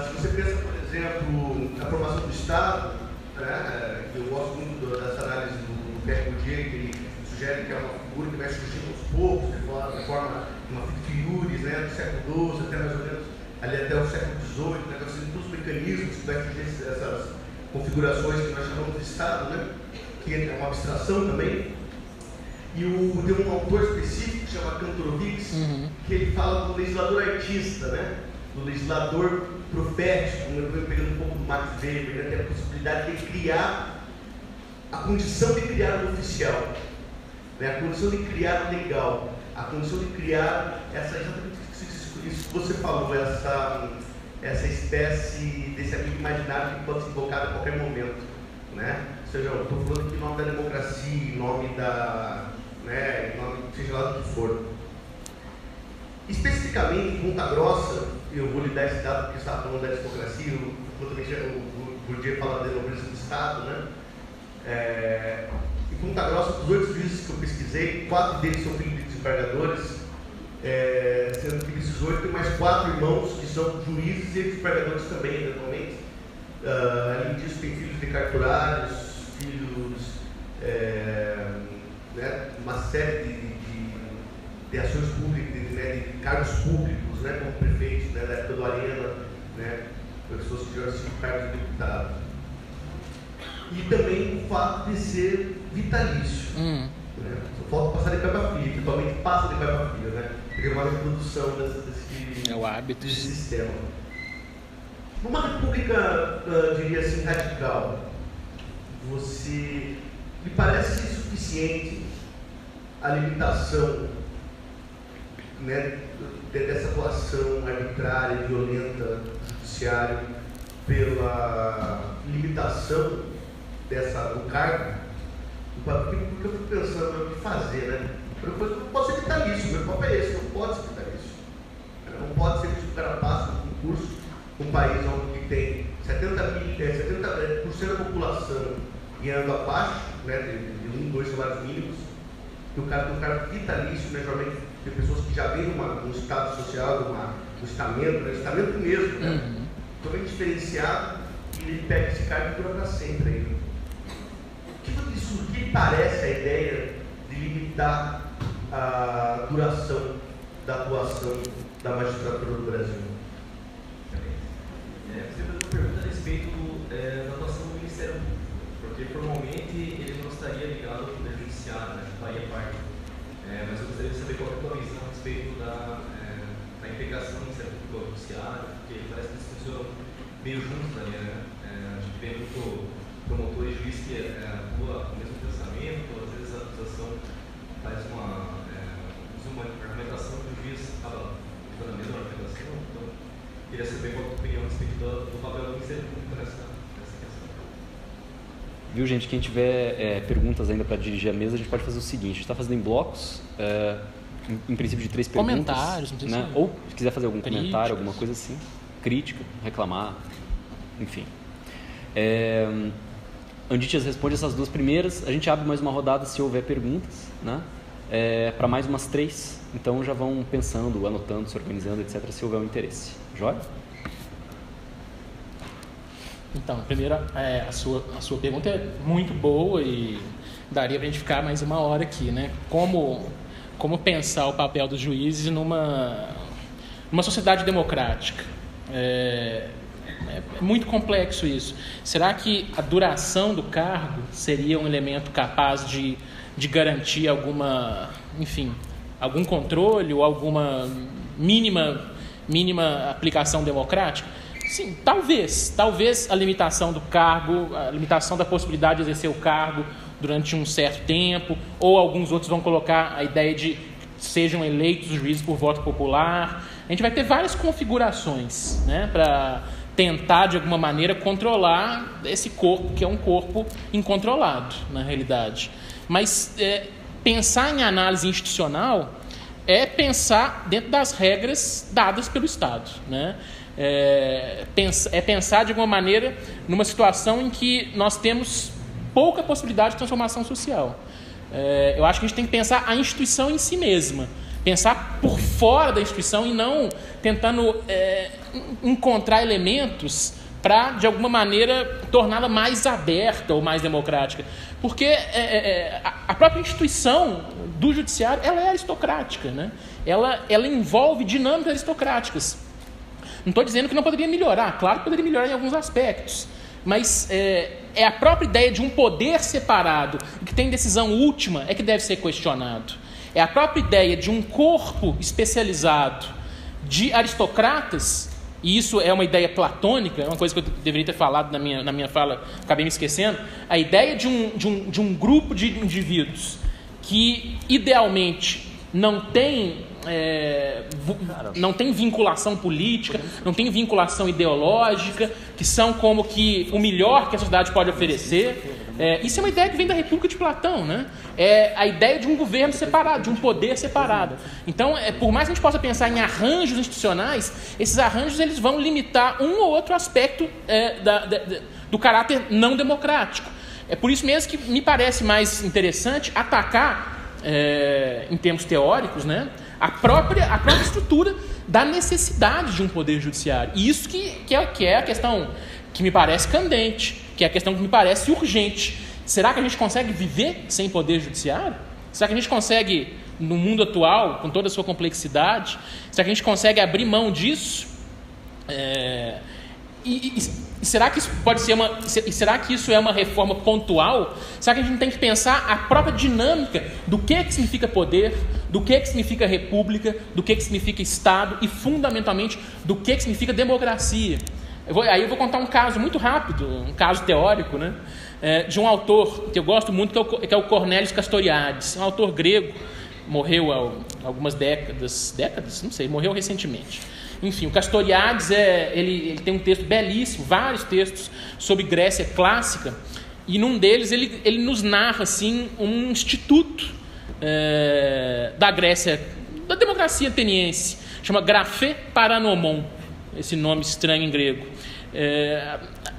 Se você pensa, por exemplo, na formação do Estado, né? Eu gosto muito dessa análise do Pierre Bourdieu, que ele sugere que é uma figura que vai surgindo aos poucos, de forma uma figures, né, do século XII até mais ou menos ali até o século XVIII, né, nós temos todos os mecanismos que vai surgir essas configurações que nós chamamos de Estado, né, que é uma abstração também. E tem um autor específico que chama Kantorowicz, que ele fala do legislador artista, né, do legislador profético, pegando um pouco do Max Weber, né, tem a possibilidade de criar a condição de criar o oficial, né, a condição de criar o legal, a condição de criar isso que você falou, essa espécie desse amigo imaginário que pode ser invocado a qualquer momento, né? Ou seja, eu estou falando aqui em nome da democracia, em nome em nome seja lá do que for. Especificamente em Ponta Grossa, eu vou lhe dar esse dado porque você estava falando da aristocracia, o Bourdieu fala da democracia do Estado, né? Em Ponta Grossa, dos 8 juízes que eu pesquisei, 4 deles são filhos de desembargadores, sendo que desses 8 tem mais 4 irmãos que são juízes e desembargadores também, eventualmente. Além disso, tem filhos de cartorários, filhos, né, uma série de ações públicas, de cargos públicos, né, como prefeitos, né, da época do Arena, né, pessoas que já sido cargos de deputado. E também o fato de ser vitalício. Né? Só falta passar de pai para filho, totalmente passa de pai para filho, né? Porque é uma reprodução desse, o hábito. Desse sistema. Numa república, diria assim, radical, me parece ser suficiente a limitação, né, dessa atuação arbitrária e violenta do judiciário pela limitação do cargo, porque eu fico pensando o que fazer, né? Porque não pode ser vitalício, meu papo é esse, não pode ser vitalício. Não pode ser que o cara passe no concurso um país onde tem 70% da população ganhando abaixo, né, de 1, 2 salários mínimos, e o cara tem um cargo vitalício, né, geralmente tem pessoas que já vêm um estado social, um estamento mesmo, né? Totalmente diferenciado, e ele pega esse cargo e dura para sempre ainda. O que parece a ideia de limitar a duração da atuação da magistratura do Brasil? Você fez uma pergunta a respeito da atuação do Ministério Público, porque formalmente ele não estaria ligado ao Poder Judiciário, né, faria parte. Mas eu gostaria de saber qual é a tua visão a respeito da integração do Ministério Público ao Judiciário, porque parece que eles funcionam meio juntos ali, né? A gente vê muito promotor e juiz que atua com o mesmo pensamento, às vezes a acusação faz usa uma argumentação que o juiz acaba usando a mesma argumentação. Então, do papel do Ministério Público nessa questão. Viu, gente? Quem tiver perguntas ainda para dirigir a mesa, a gente pode fazer o seguinte: a gente está fazendo em blocos, em princípio de 3 perguntas. Comentários, não sei né? se... Ou se quiser fazer algum Críticas. comentário, alguma coisa assim, crítica, reclamar, enfim. Anditias responde essas 2 primeiras, a gente abre mais uma rodada se houver perguntas, né? Para mais umas 3, então já vão pensando, anotando, se organizando, etc., se houver um interesse. Jóia? Então, primeiro, a sua pergunta é muito boa e daria para a gente ficar mais uma hora aqui, né? Como pensar o papel dos juízes numa sociedade democrática? É muito complexo isso. Será que a duração do cargo seria um elemento capaz de garantir algum controle ou alguma mínima aplicação democrática? Sim, talvez a limitação do cargo, a limitação da possibilidade de exercer o cargo durante um certo tempo, ou alguns outros vão colocar a ideia de que sejam eleitos os juízes por voto popular. A gente vai ter várias configurações, né, para tentar de alguma maneira controlar esse corpo, que é um corpo incontrolado na realidade. Mas pensar em análise institucional é pensar dentro das regras dadas pelo Estado, né? Pensar de alguma maneira numa situação em que nós temos pouca possibilidade de transformação social. Eu acho que a gente tem que pensar a instituição em si mesma, pensar por fora da instituição e não tentando encontrar elementos para, de alguma maneira, torná-la mais aberta ou mais democrática. Porque a própria instituição do judiciário ela é aristocrática, né? Ela envolve dinâmicas aristocráticas. Não estou dizendo que não poderia melhorar, claro que poderia melhorar em alguns aspectos, mas é a própria ideia de um poder separado, que tem decisão última, é que deve ser questionado. É a própria ideia de um corpo especializado de aristocratas, e isso é uma ideia platônica, é uma coisa que eu deveria ter falado na minha fala, acabei me esquecendo, a ideia de um grupo de indivíduos que idealmente não tem vinculação política, não tem vinculação ideológica, que são como que o melhor que a sociedade pode oferecer. Isso é uma ideia que vem da República de Platão, né? É a ideia de um governo separado, de um poder separado. Então, por mais que a gente possa pensar em arranjos institucionais, esses arranjos eles vão limitar um ou outro aspecto do caráter não democrático. É por isso mesmo que me parece mais interessante atacar, em termos teóricos, né, a própria estrutura da necessidade de um poder judiciário. E isso que é a questão que me parece candente, que é a questão que me parece urgente. Será que a gente consegue viver sem poder judiciário? Será que a gente consegue, no mundo atual, com toda a sua complexidade, será que a gente consegue abrir mão disso? Será que isso pode ser será que isso é uma reforma pontual? Será que a gente tem que pensar a própria dinâmica do que significa poder, do que significa república, do que significa Estado e, fundamentalmente, do que significa democracia? Aí eu vou contar um caso muito rápido, um caso teórico, né, de um autor que eu gosto muito, que é o Cornelius Castoriadis, um autor grego, morreu há algumas décadas, não sei, morreu recentemente. Enfim, o Castoriadis ele tem um texto belíssimo, vários textos sobre Grécia clássica, e num deles ele nos narra assim, um instituto da Grécia, da democracia ateniense, chama Graphe Paranomon, esse nome estranho em grego.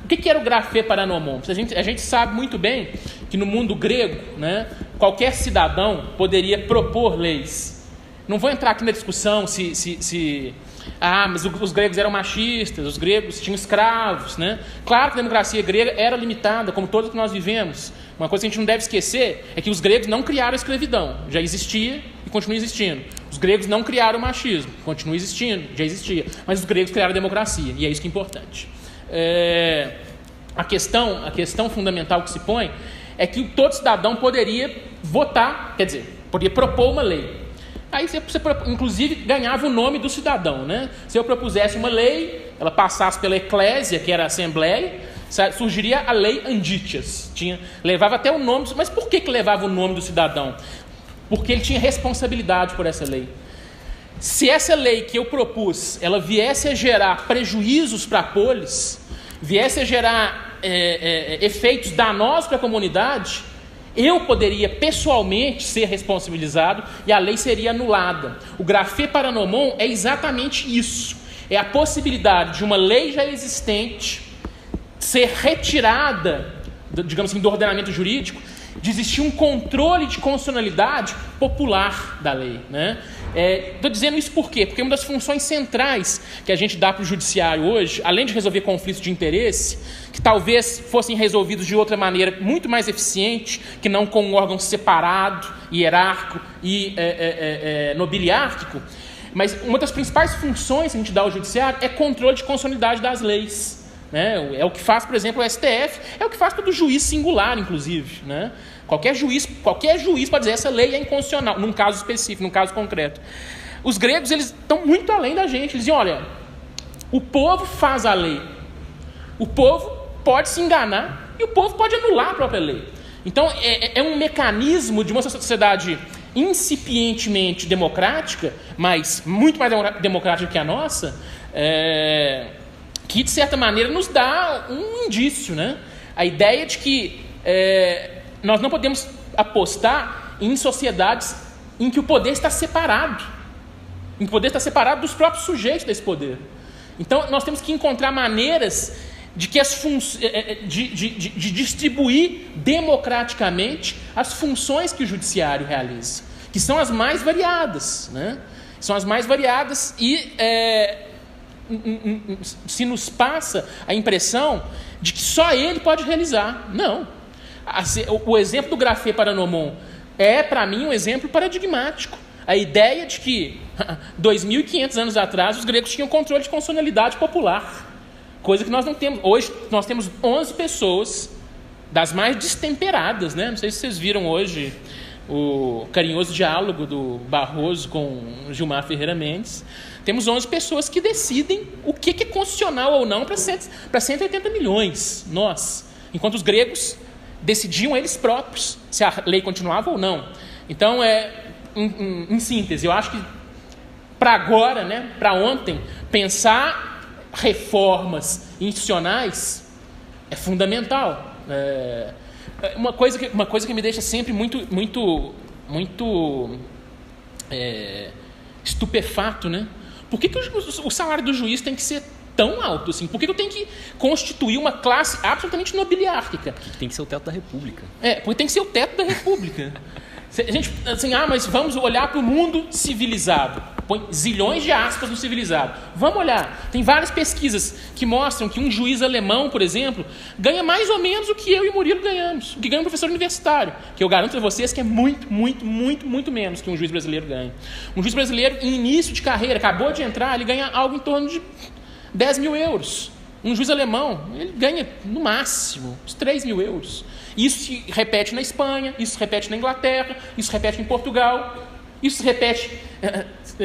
O que era o Graphe Paranomon? A gente sabe muito bem que no mundo grego, né, qualquer cidadão poderia propor leis. Não vou entrar aqui na discussão mas os gregos eram machistas, os gregos tinham escravos, né? Claro que a democracia grega era limitada, como todas que nós vivemos. Uma coisa que a gente não deve esquecer é que os gregos não criaram a escravidão, já existia e continua existindo. Os gregos não criaram o machismo, continua existindo, já existia. Mas os gregos criaram a democracia, e é isso que é importante. A questão fundamental que se põe é que todo cidadão poderia votar, quer dizer, poderia propor uma lei. Aí você, inclusive, ganhava o nome do cidadão, né? Se eu propusesse uma lei, ela passasse pela eclésia, que era a assembleia, surgiria a lei Anditias. Levava até o nome, mas por que levava o nome do cidadão? Porque ele tinha responsabilidade por essa lei. se essa lei que eu propus, ela viesse a gerar prejuízos para a polis, viesse a gerar efeitos danosos para a comunidade, eu poderia pessoalmente ser responsabilizado e a lei seria anulada. O grafê paranomon é exatamente isso. É a possibilidade de uma lei já existente ser retirada, digamos assim, do ordenamento jurídico, de existir um controle de constitucionalidade popular da lei, né? Estou dizendo isso por quê? Porque uma das funções centrais que a gente dá para o judiciário hoje, além de resolver conflitos de interesse, que talvez fossem resolvidos de outra maneira muito mais eficiente, que não com um órgão separado, hierárquico e nobiliárquico, mas uma das principais funções que a gente dá ao judiciário é controle de constitucionalidade das leis. Né? É o que faz, por exemplo, o STF, é o que faz todo juiz singular, inclusive. Né? Qualquer juiz pode dizer essa lei é inconstitucional, num caso específico, num caso concreto. Os gregos, eles estão muito além da gente. Eles dizem, olha, o povo faz a lei, o povo pode se enganar e o povo pode anular a própria lei. Então, é um mecanismo de uma sociedade incipientemente democrática, mas muito mais democrática que a nossa, que, de certa maneira, nos dá um indício, né? A ideia de que nós não podemos apostar em sociedades em que o poder está separado, em que o poder está separado dos próprios sujeitos desse poder. Então, nós temos que encontrar maneiras de que de distribuir democraticamente as funções que o judiciário realiza, que são as mais variadas, né? São as mais variadas e se nos passa a impressão de que só ele pode realizar. Não. O exemplo do grafê paranomon é, para mim, um exemplo paradigmático. A ideia de que 2.500 anos atrás os gregos tinham controle de constitucionalidade popular, coisa que nós não temos. Hoje nós temos 11 pessoas das mais destemperadas, né? Não sei se vocês viram hoje o carinhoso diálogo do Barroso com Gilmar Ferreira Mendes. Temos 11 pessoas que decidem o que é constitucional ou não para 180 milhões, nós. Enquanto os gregos decidiam eles próprios se a lei continuava ou não. Então, em síntese, eu acho que para agora, né, para ontem, pensar reformas institucionais é fundamental. Uma coisa que me deixa sempre muito estupefato, né? Por que o salário do juiz tem que ser tão alto assim? Por que eu tenho que constituir uma classe absolutamente nobiliárquica? Tem que ser o teto da República. Porque tem que ser o teto da República. A gente, assim, mas vamos olhar para o mundo civilizado. Põe zilhões de aspas no civilizado. Vamos olhar. Tem várias pesquisas que mostram que um juiz alemão, por exemplo, ganha mais ou menos o que eu e o Murilo ganhamos. O que ganha um professor universitário. Que eu garanto a vocês que é muito menos que um juiz brasileiro ganha. Um juiz brasileiro, em início de carreira, acabou de entrar, ele ganha algo em torno de 10 mil euros. Um juiz alemão, ele ganha, no máximo, uns 3 mil euros. Isso se repete na Espanha, isso se repete na Inglaterra, isso se repete em Portugal, isso se repete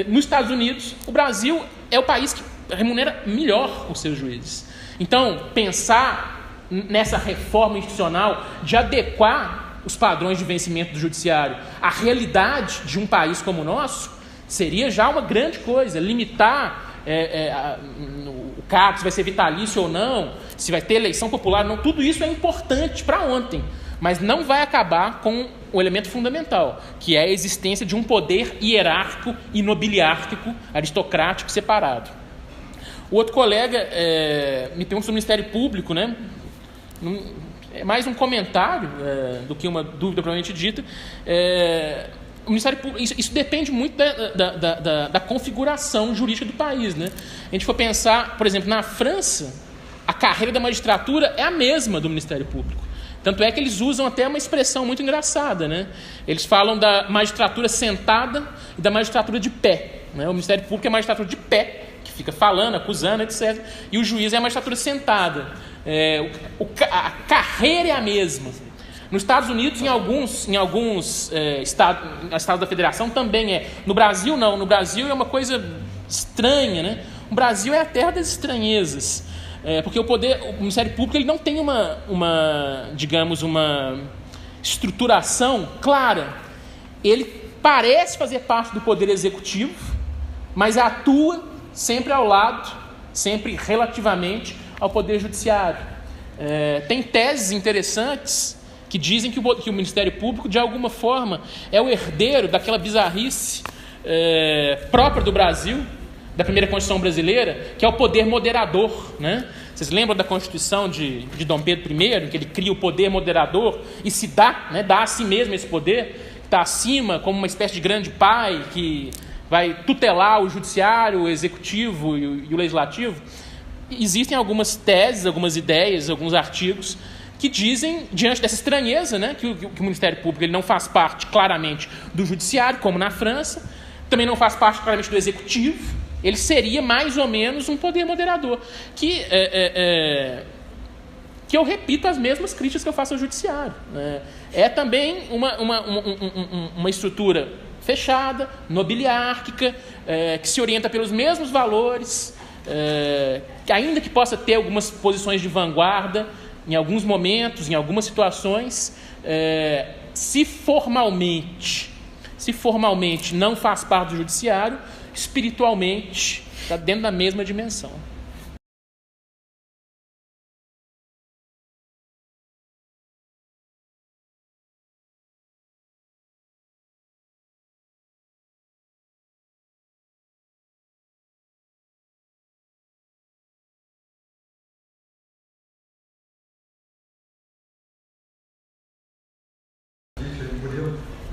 nos Estados Unidos. O Brasil é o país que remunera melhor os seus juízes. Então, pensar nessa reforma institucional de adequar os padrões de vencimento do judiciário à realidade de um país como o nosso seria já uma grande coisa. Limitar o cargo, se vai ser vitalício ou não, se vai ter eleição popular ou não, tudo isso é importante para ontem, mas não vai acabar com o elemento fundamental, que é a existência de um poder hierárquico e nobiliárquico, aristocrático separado. O outro colega me pergunta sobre o Ministério Público, né? É mais um comentário do que uma dúvida propriamente dita. O Ministério Público, isso depende muito da configuração jurídica do país, né? A gente for pensar, por exemplo, na França, a carreira da magistratura é a mesma do Ministério Público. Tanto é que eles usam até uma expressão muito engraçada, né? Eles falam da magistratura sentada e da magistratura de pé, né? O Ministério Público é a magistratura de pé, que fica falando, acusando, etc. E o juiz é a magistratura sentada. A carreira é a mesma. Nos Estados Unidos, em alguns estados da federação também é. No Brasil, não. No Brasil é uma coisa estranha, né? O Brasil é a terra das estranhezas. Porque o Ministério Público ele não tem uma estruturação clara. Ele parece fazer parte do Poder Executivo, mas atua sempre ao lado, sempre relativamente ao Poder Judiciário. Tem teses interessantes que dizem que o Ministério Público, de alguma forma, é o herdeiro daquela bizarrice própria do Brasil, da primeira Constituição brasileira, que é o poder moderador, né? Vocês lembram da Constituição de Dom Pedro I, que ele cria o poder moderador e se dá, né, dá a si mesmo esse poder, que está acima como uma espécie de grande pai que vai tutelar o judiciário, o executivo e o legislativo. Existem algumas teses, algumas ideias, alguns artigos que dizem, diante dessa estranheza, né, que o Ministério Público ele não faz parte claramente do judiciário, como na França, também não faz parte claramente do executivo, ele seria mais ou menos um poder moderador, que eu repito as mesmas críticas que eu faço ao judiciário. É também uma estrutura fechada, nobiliárquica, que se orienta pelos mesmos valores, que ainda que possa ter algumas posições de vanguarda, em alguns momentos, em algumas situações, se formalmente não faz parte do judiciário, espiritualmente está dentro da mesma dimensão.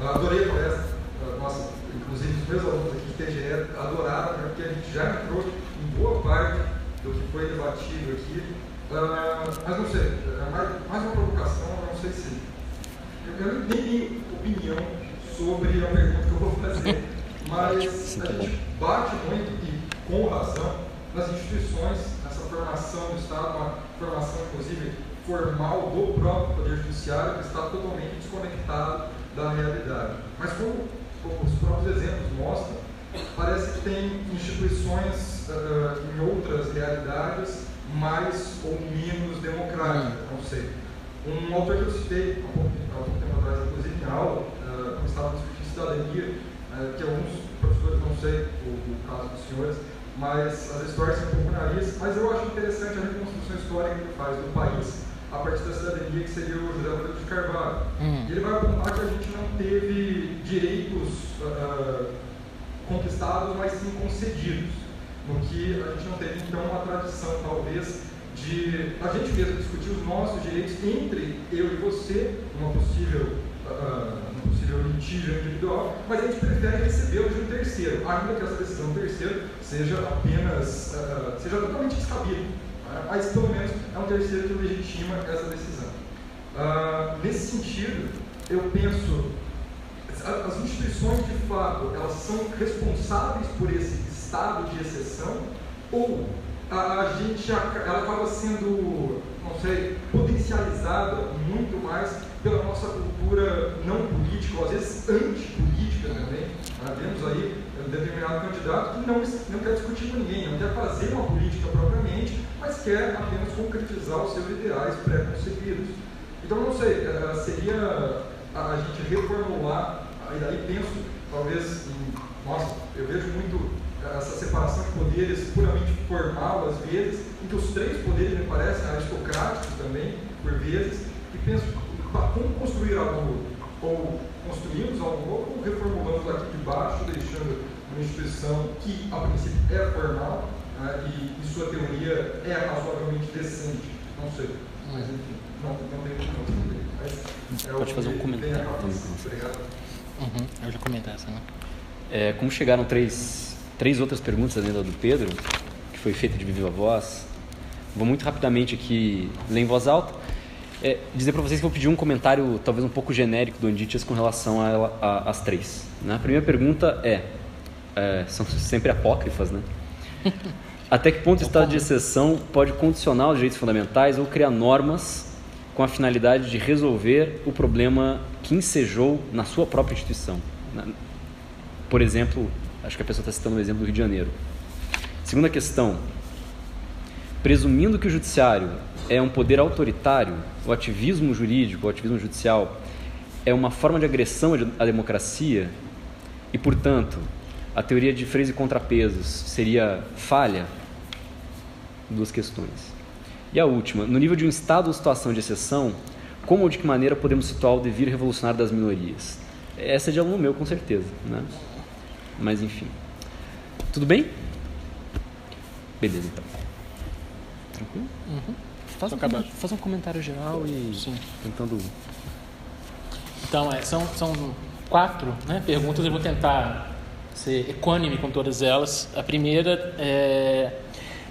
Adorei a palestra, nossa, inclusive os meus alunos aqui de TGE adoraram, porque a gente já entrou em boa parte do que foi debatido aqui, mas não sei, mais uma provocação, não sei se... Eu nem tenho opinião sobre a pergunta que eu vou fazer, mas a gente bate muito, e com razão, nas instituições, nessa formação do Estado, uma formação, inclusive, formal do próprio Poder Judiciário, que está totalmente desconectado da realidade. Mas como os próprios exemplos mostram, parece que tem instituições em outras realidades mais ou menos democráticas, não sei. Um autor que eu citei há pouco tempo atrás, inclusive em aula, quando estava discutindo cidadania, que alguns professores, não sei o caso dos senhores, mas às vezes torcem um pouco o nariz, mas eu acho interessante a reconstrução histórica que ele faz do país a partir da cidadania, que seria o José Rodrigo de Carvalho. E ele vai apontar que a gente não teve direitos conquistados, mas sim concedidos, no que a gente não teve, então, uma tradição, talvez, de a gente mesmo discutir os nossos direitos entre eu e você, numa possível litígio individual, mas a gente prefere recebê-lo de um terceiro, ainda que essa decisão do terceiro seja apenas, seja totalmente descabida. Mas, pelo menos, é um terceiro que legitima essa decisão. Nesse sentido, eu penso, as instituições, de fato, elas são responsáveis por esse estado de exceção, ou ela acaba sendo, não sei, potencializada muito mais pela nossa cultura não política, ou às vezes antipolítica também. Vemos aí um determinado candidato que não quer discutir com ninguém, não quer fazer uma política propriamente, mas quer apenas concretizar os seus ideais pré-concebidos. Então, não sei, seria a gente reformular, e daí penso, talvez, eu vejo muito essa separação de poderes puramente formal, às vezes, em que os três poderes me parecem aristocráticos também, por vezes, e penso, como construir algo novo? Ou construímos algo novo, ou reformulamos aqui de baixo, deixando uma instituição que, a princípio, é formal, e sua teoria é razoavelmente decente. Não sei, mas enfim, não tenho opinião. Pode fazer um comentário também. Obrigado. Eu já comentei essa, né? Como chegaram três outras perguntas além da do Pedro, que foi feita de viva voz, vou muito rapidamente aqui ler em voz alta. Dizer para vocês que eu pedi um comentário talvez um pouco genérico do Anditias com relação às três. Né? A primeira pergunta são sempre apócrifas, né? Até que ponto o estado de exceção pode condicionar os direitos fundamentais ou criar normas com a finalidade de resolver o problema que ensejou na sua própria instituição? Por exemplo, acho que a pessoa está citando o exemplo do Rio de Janeiro. Segunda questão: presumindo que o judiciário é um poder autoritário, o ativismo jurídico, o ativismo judicial é uma forma de agressão à democracia e, portanto, a teoria de freios e contrapesos seria falha? 2 questões. E a última, no nível de um estado ou situação de exceção, como ou de que maneira podemos situar o devir revolucionário das minorias? Essa é de aluno meu, com certeza, né? Mas enfim. Tudo bem? Beleza, então. Tranquilo? Faz um comentário geral e... Sim. Tentando... Então, são 4, né, perguntas. Eu vou tentar ser equânime com todas elas. A primeira é...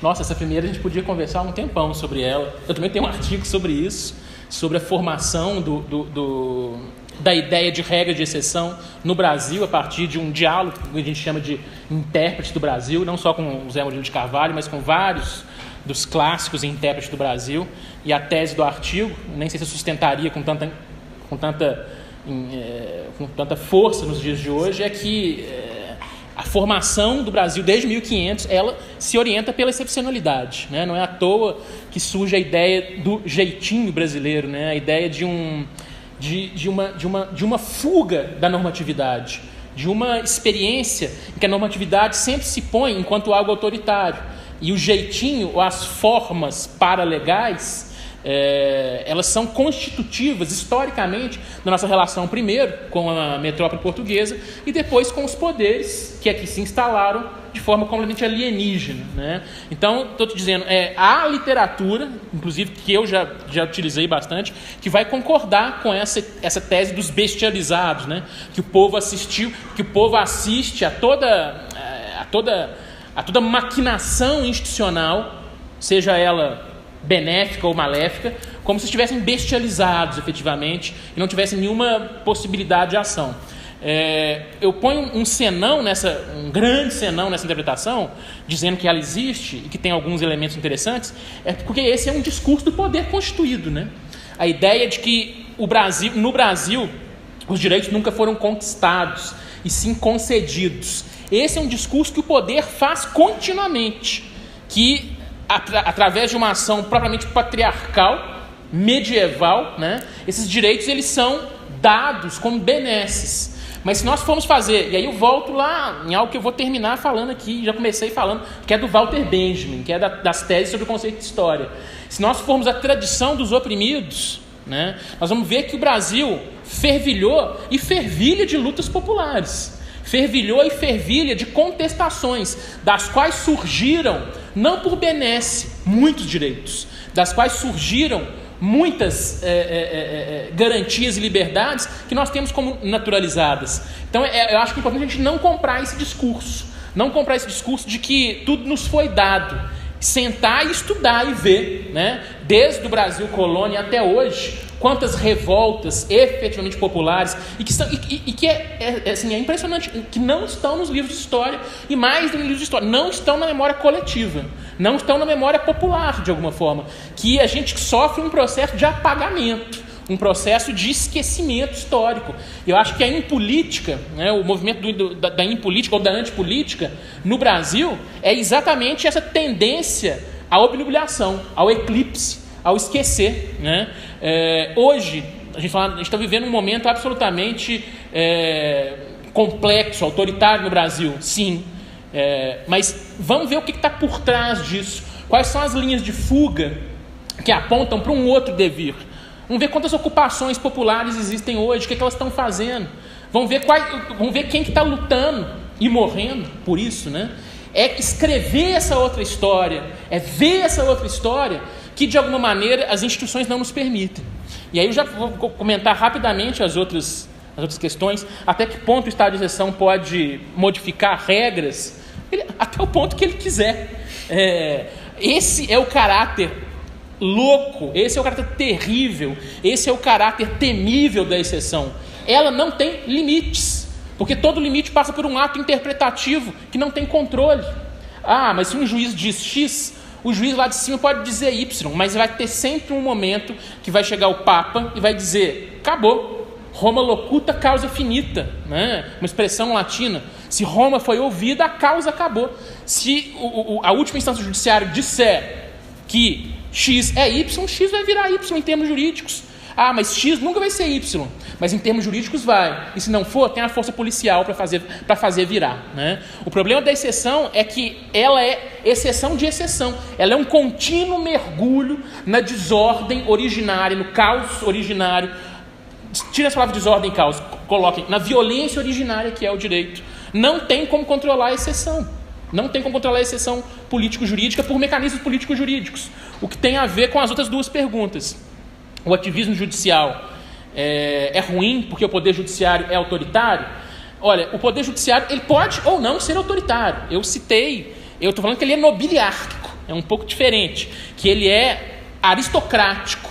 Nossa, essa primeira a gente podia conversar um tempão sobre ela. Eu também tenho um artigo sobre isso, sobre a formação da ideia de regra de exceção no Brasil, a partir de um diálogo que a gente chama de intérprete do Brasil, não só com o Zé Murilo de Carvalho, mas com vários dos clássicos intérpretes do Brasil. E a tese do artigo, nem sei se eu sustentaria com tanta força nos dias de hoje, é que a formação do Brasil desde 1500, ela se orienta pela excepcionalidade, né? Não é à toa que surge a ideia do jeitinho brasileiro, né? A ideia de uma fuga da normatividade, de uma experiência em que a normatividade sempre se põe enquanto algo autoritário. E o jeitinho, ou as formas paralegais, elas são constitutivas historicamente da nossa relação, primeiro com a metrópole portuguesa e depois com os poderes que aqui se instalaram de forma completamente alienígena, né? Então, estou te dizendo, há literatura, inclusive que eu já utilizei bastante, que vai concordar com essa tese dos bestializados, né? Que o povo assiste a toda maquinação institucional, seja ela benéfica ou maléfica, como se estivessem bestializados efetivamente e não tivessem nenhuma possibilidade de ação. Eu ponho um grande senão nessa interpretação, dizendo que ela existe e que tem alguns elementos interessantes, porque esse é um discurso do poder constituído, né? A ideia de que no Brasil os direitos nunca foram conquistados e sim concedidos. Esse é um discurso que o poder faz continuamente, que através de uma ação propriamente patriarcal, medieval, né, esses direitos eles são dados como benesses. Mas se nós formos fazer, e aí eu volto lá em algo que eu vou terminar falando aqui, já comecei falando, que é do Walter Benjamin, que é das teses sobre o conceito de história. Se nós formos a tradição dos oprimidos, né, nós vamos ver que o Brasil fervilhou e fervilha de lutas populares. Fervilhou e fervilha de contestações, das quais surgiram, não por benesse, muitos direitos, das quais surgiram muitas garantias e liberdades que nós temos como naturalizadas. Então, eu acho que é importante a gente não comprar esse discurso de que tudo nos foi dado. Sentar e estudar e ver, né, desde o Brasil colônia até hoje, quantas revoltas efetivamente populares e que é impressionante, que não estão nos livros de história, e mais do que nos livros de história, não estão na memória coletiva, não estão na memória popular de alguma forma, que a gente sofre um processo de apagamento, um processo de esquecimento histórico. Eu acho que a impolítica, né, o movimento da impolítica ou da antipolítica no Brasil é exatamente essa tendência à obnubilação, ao eclipse, ao esquecer, né? Hoje, a gente está vivendo um momento absolutamente complexo, autoritário no Brasil, sim. Mas vamos ver o que está por trás disso. Quais são as linhas de fuga que apontam para um outro devir. Vamos ver quantas ocupações populares existem hoje, o que elas estão fazendo. Vamos ver quem que está lutando e morrendo por isso, né? É escrever essa outra história, é ver essa outra história que, de alguma maneira, as instituições não nos permitem. E aí eu já vou comentar rapidamente as outras questões, até que ponto o estado de exceção pode modificar regras, até o ponto que ele quiser. Esse é o caráter louco, esse é o caráter terrível, esse é o caráter temível da exceção. Ela não tem limites, porque todo limite passa por um ato interpretativo que não tem controle. Mas se um juiz diz X, o juiz lá de cima pode dizer Y, mas vai ter sempre um momento que vai chegar o Papa e vai dizer, acabou, Roma locuta causa finita, né? Uma expressão latina. Se Roma foi ouvida, a causa acabou. Se a última instância judiciária disser que X é Y, X vai virar Y em termos jurídicos. Ah, mas X nunca vai ser Y, mas em termos jurídicos vai. E se não for, tem a força policial para fazer virar, né? O problema da exceção é que ela é exceção de exceção. Ela é um contínuo mergulho na desordem originária, no caos originário. Tira essa palavra desordem e caos, coloquem na violência originária que é o direito. Não tem como controlar a exceção. Não tem como controlar a exceção político-jurídica por mecanismos político-jurídicos. O que tem a ver com as outras duas perguntas. O ativismo judicial é ruim porque o poder judiciário é autoritário? Olha, o poder judiciário ele pode ou não ser autoritário. Eu estou falando que ele é nobiliárquico, é um pouco diferente, que ele é aristocrático.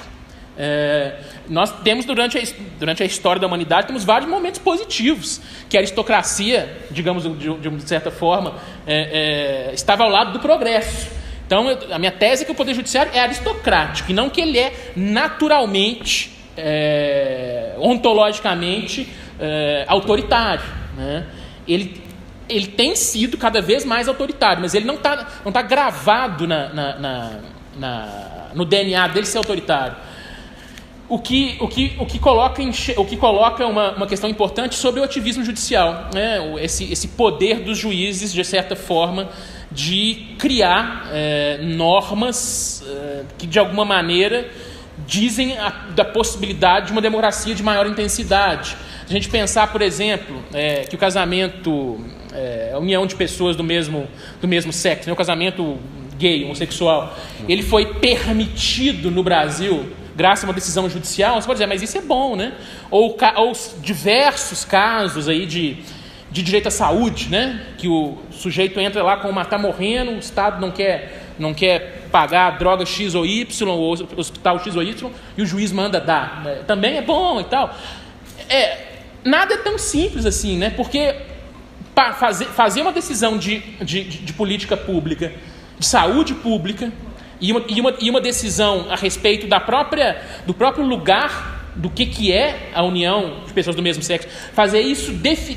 Nós temos durante a história da humanidade temos vários momentos positivos que a aristocracia, digamos de certa forma, estava ao lado do progresso. Então a minha tese é que o poder judiciário é aristocrático e não que ele é naturalmente, ontologicamente autoritário, né? Ele tem sido cada vez mais autoritário, mas ele não tá gravado no DNA dele ser autoritário. O que coloca uma questão importante sobre o ativismo judicial, né? Esse poder dos juízes, de certa forma, de criar normas que, de alguma maneira, dizem da possibilidade de uma democracia de maior intensidade. A gente pensar, por exemplo, que o casamento, a união de pessoas do mesmo sexo, né? O casamento gay, homossexual, ele foi permitido no Brasil graças a uma decisão judicial. Você pode dizer, mas isso é bom, né? Ou diversos casos aí de direito à saúde, né? Que o sujeito entra lá com tá morrendo, o Estado não quer pagar a droga X ou Y, ou hospital X ou Y, e o juiz manda dar. Também é bom e tal. Nada é tão simples assim, né? Porque fazer uma decisão de política pública, de saúde pública, e uma decisão a respeito do próprio lugar do que é a união de pessoas do mesmo sexo, fazer isso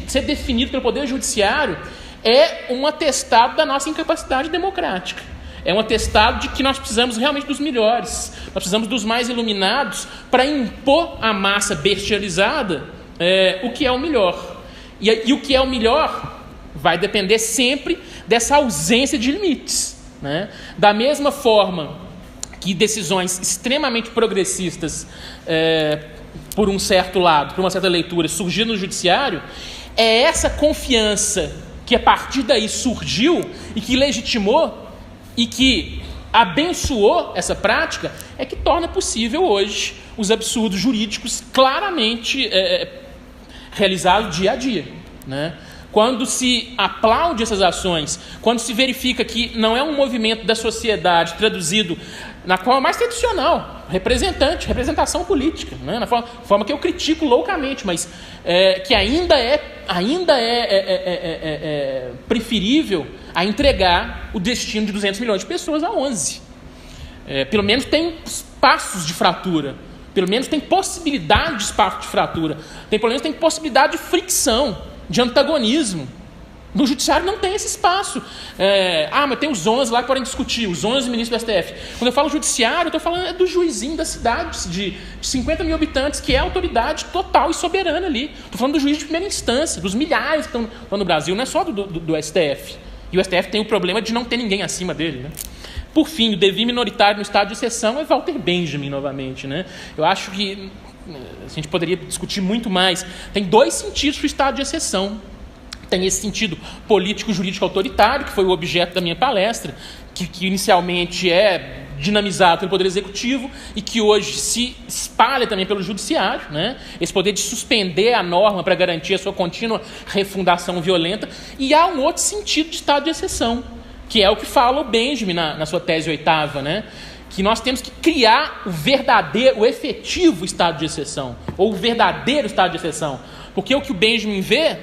ser definido pelo Poder Judiciário é um atestado da nossa incapacidade democrática. É um atestado de que nós precisamos realmente dos melhores, nós precisamos dos mais iluminados para impor à massa bestializada o que é o melhor. E o que é o melhor vai depender sempre dessa ausência de limites, né? Da mesma forma que decisões extremamente progressistas, por um certo lado, por uma certa leitura, surgiram no judiciário, é essa confiança que a partir daí surgiu e que legitimou e que abençoou essa prática, é que torna possível hoje os absurdos jurídicos claramente realizados dia a dia, né? Quando se aplaude essas ações, quando se verifica que não é um movimento da sociedade traduzido na forma mais tradicional, representação política, né? Na forma que eu critico loucamente, mas que ainda é preferível a entregar o destino de 200 milhões de pessoas a 11. Pelo menos tem espaços de fratura, pelo menos tem possibilidade de espaço de fratura, pelo menos tem possibilidade de fricção, de antagonismo. No judiciário não tem esse espaço. Mas tem os 11 lá que podem discutir, os 11 ministros do STF. Quando eu falo judiciário, eu estou falando do juizinho da cidade de 50 mil habitantes, que é a autoridade total e soberana ali. Estou falando do juiz de primeira instância, dos milhares que estão no Brasil, não é só do STF. E o STF tem o problema de não ter ninguém acima dele, né? Por fim, o devir minoritário no estado de exceção é Walter Benjamin novamente, né? Eu acho que a gente poderia discutir muito mais. Tem dois sentidos para o estado de exceção. Tem esse sentido político-jurídico autoritário, que foi o objeto da minha palestra, que inicialmente é dinamizado pelo Poder Executivo e que hoje se espalha também pelo Judiciário, né? Esse poder de suspender a norma para garantir a sua contínua refundação violenta. E há um outro sentido de estado de exceção, que é o que fala o Benjamin na sua tese 8ª, né? Que nós temos que criar o efetivo estado de exceção, ou o verdadeiro estado de exceção. Porque o que o Benjamin vê,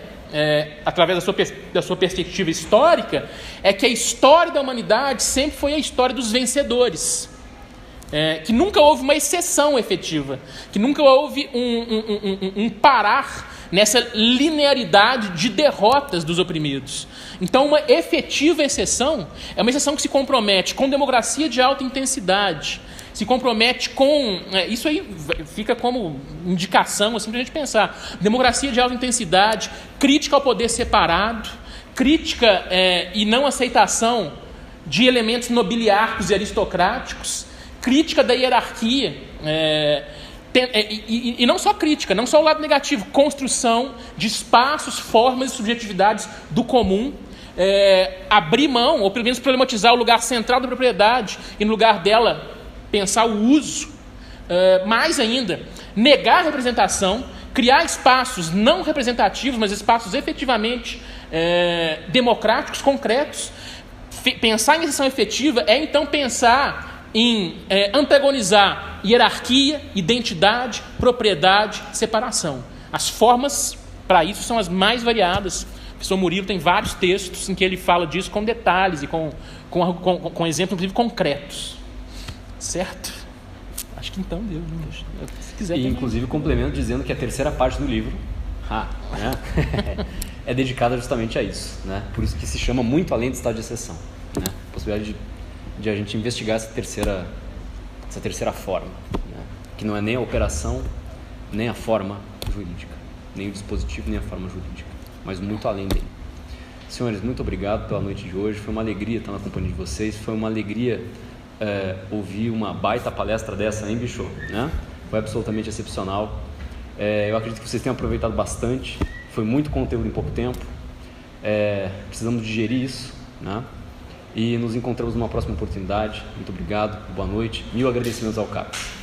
através da sua perspectiva histórica, é que a história da humanidade sempre foi a história dos vencedores. Que nunca houve uma exceção efetiva, que nunca houve um parar nessa linearidade de derrotas dos oprimidos. Então, uma efetiva exceção é uma exceção que se compromete com democracia de alta intensidade, se compromete com... isso aí fica como indicação assim, para a gente pensar. Democracia de alta intensidade, crítica ao poder separado, crítica e não aceitação de elementos nobiliárquicos e aristocráticos, crítica da hierarquia, e não só crítica, não só o lado negativo, construção de espaços, formas e subjetividades do comum, abrir mão, ou pelo menos problematizar o lugar central da propriedade e no lugar dela pensar o uso, mais ainda, negar a representação, criar espaços não representativos, mas espaços efetivamente democráticos, concretos. Pensar em exceção efetiva é então pensar em antagonizar hierarquia, identidade, propriedade, separação. As formas para isso são as mais variadas. O professor Murilo tem vários textos em que ele fala disso com detalhes e com exemplos, inclusive, concretos. Certo? Acho que então deu. Se quiser. E, inclusive, complemento dizendo que a terceira parte do livro é dedicada justamente a isso, né? Por isso que se chama Muito Além do Estado de Exceção, né? A possibilidade de a gente investigar essa terceira forma, né? Que não é nem a operação, nem a forma jurídica, nem o dispositivo, nem a forma jurídica, mas muito além dele. Senhores, muito obrigado pela noite de hoje. Foi uma alegria estar na companhia de vocês. Foi uma alegria ouvir uma baita palestra dessa, hein, bicho? Né? Foi absolutamente excepcional. Eu acredito que vocês tenham aproveitado bastante. Foi muito conteúdo em pouco tempo. Precisamos digerir isso, né? E nos encontramos numa próxima oportunidade. Muito obrigado, boa noite. 1000 agradecimentos ao CAPES.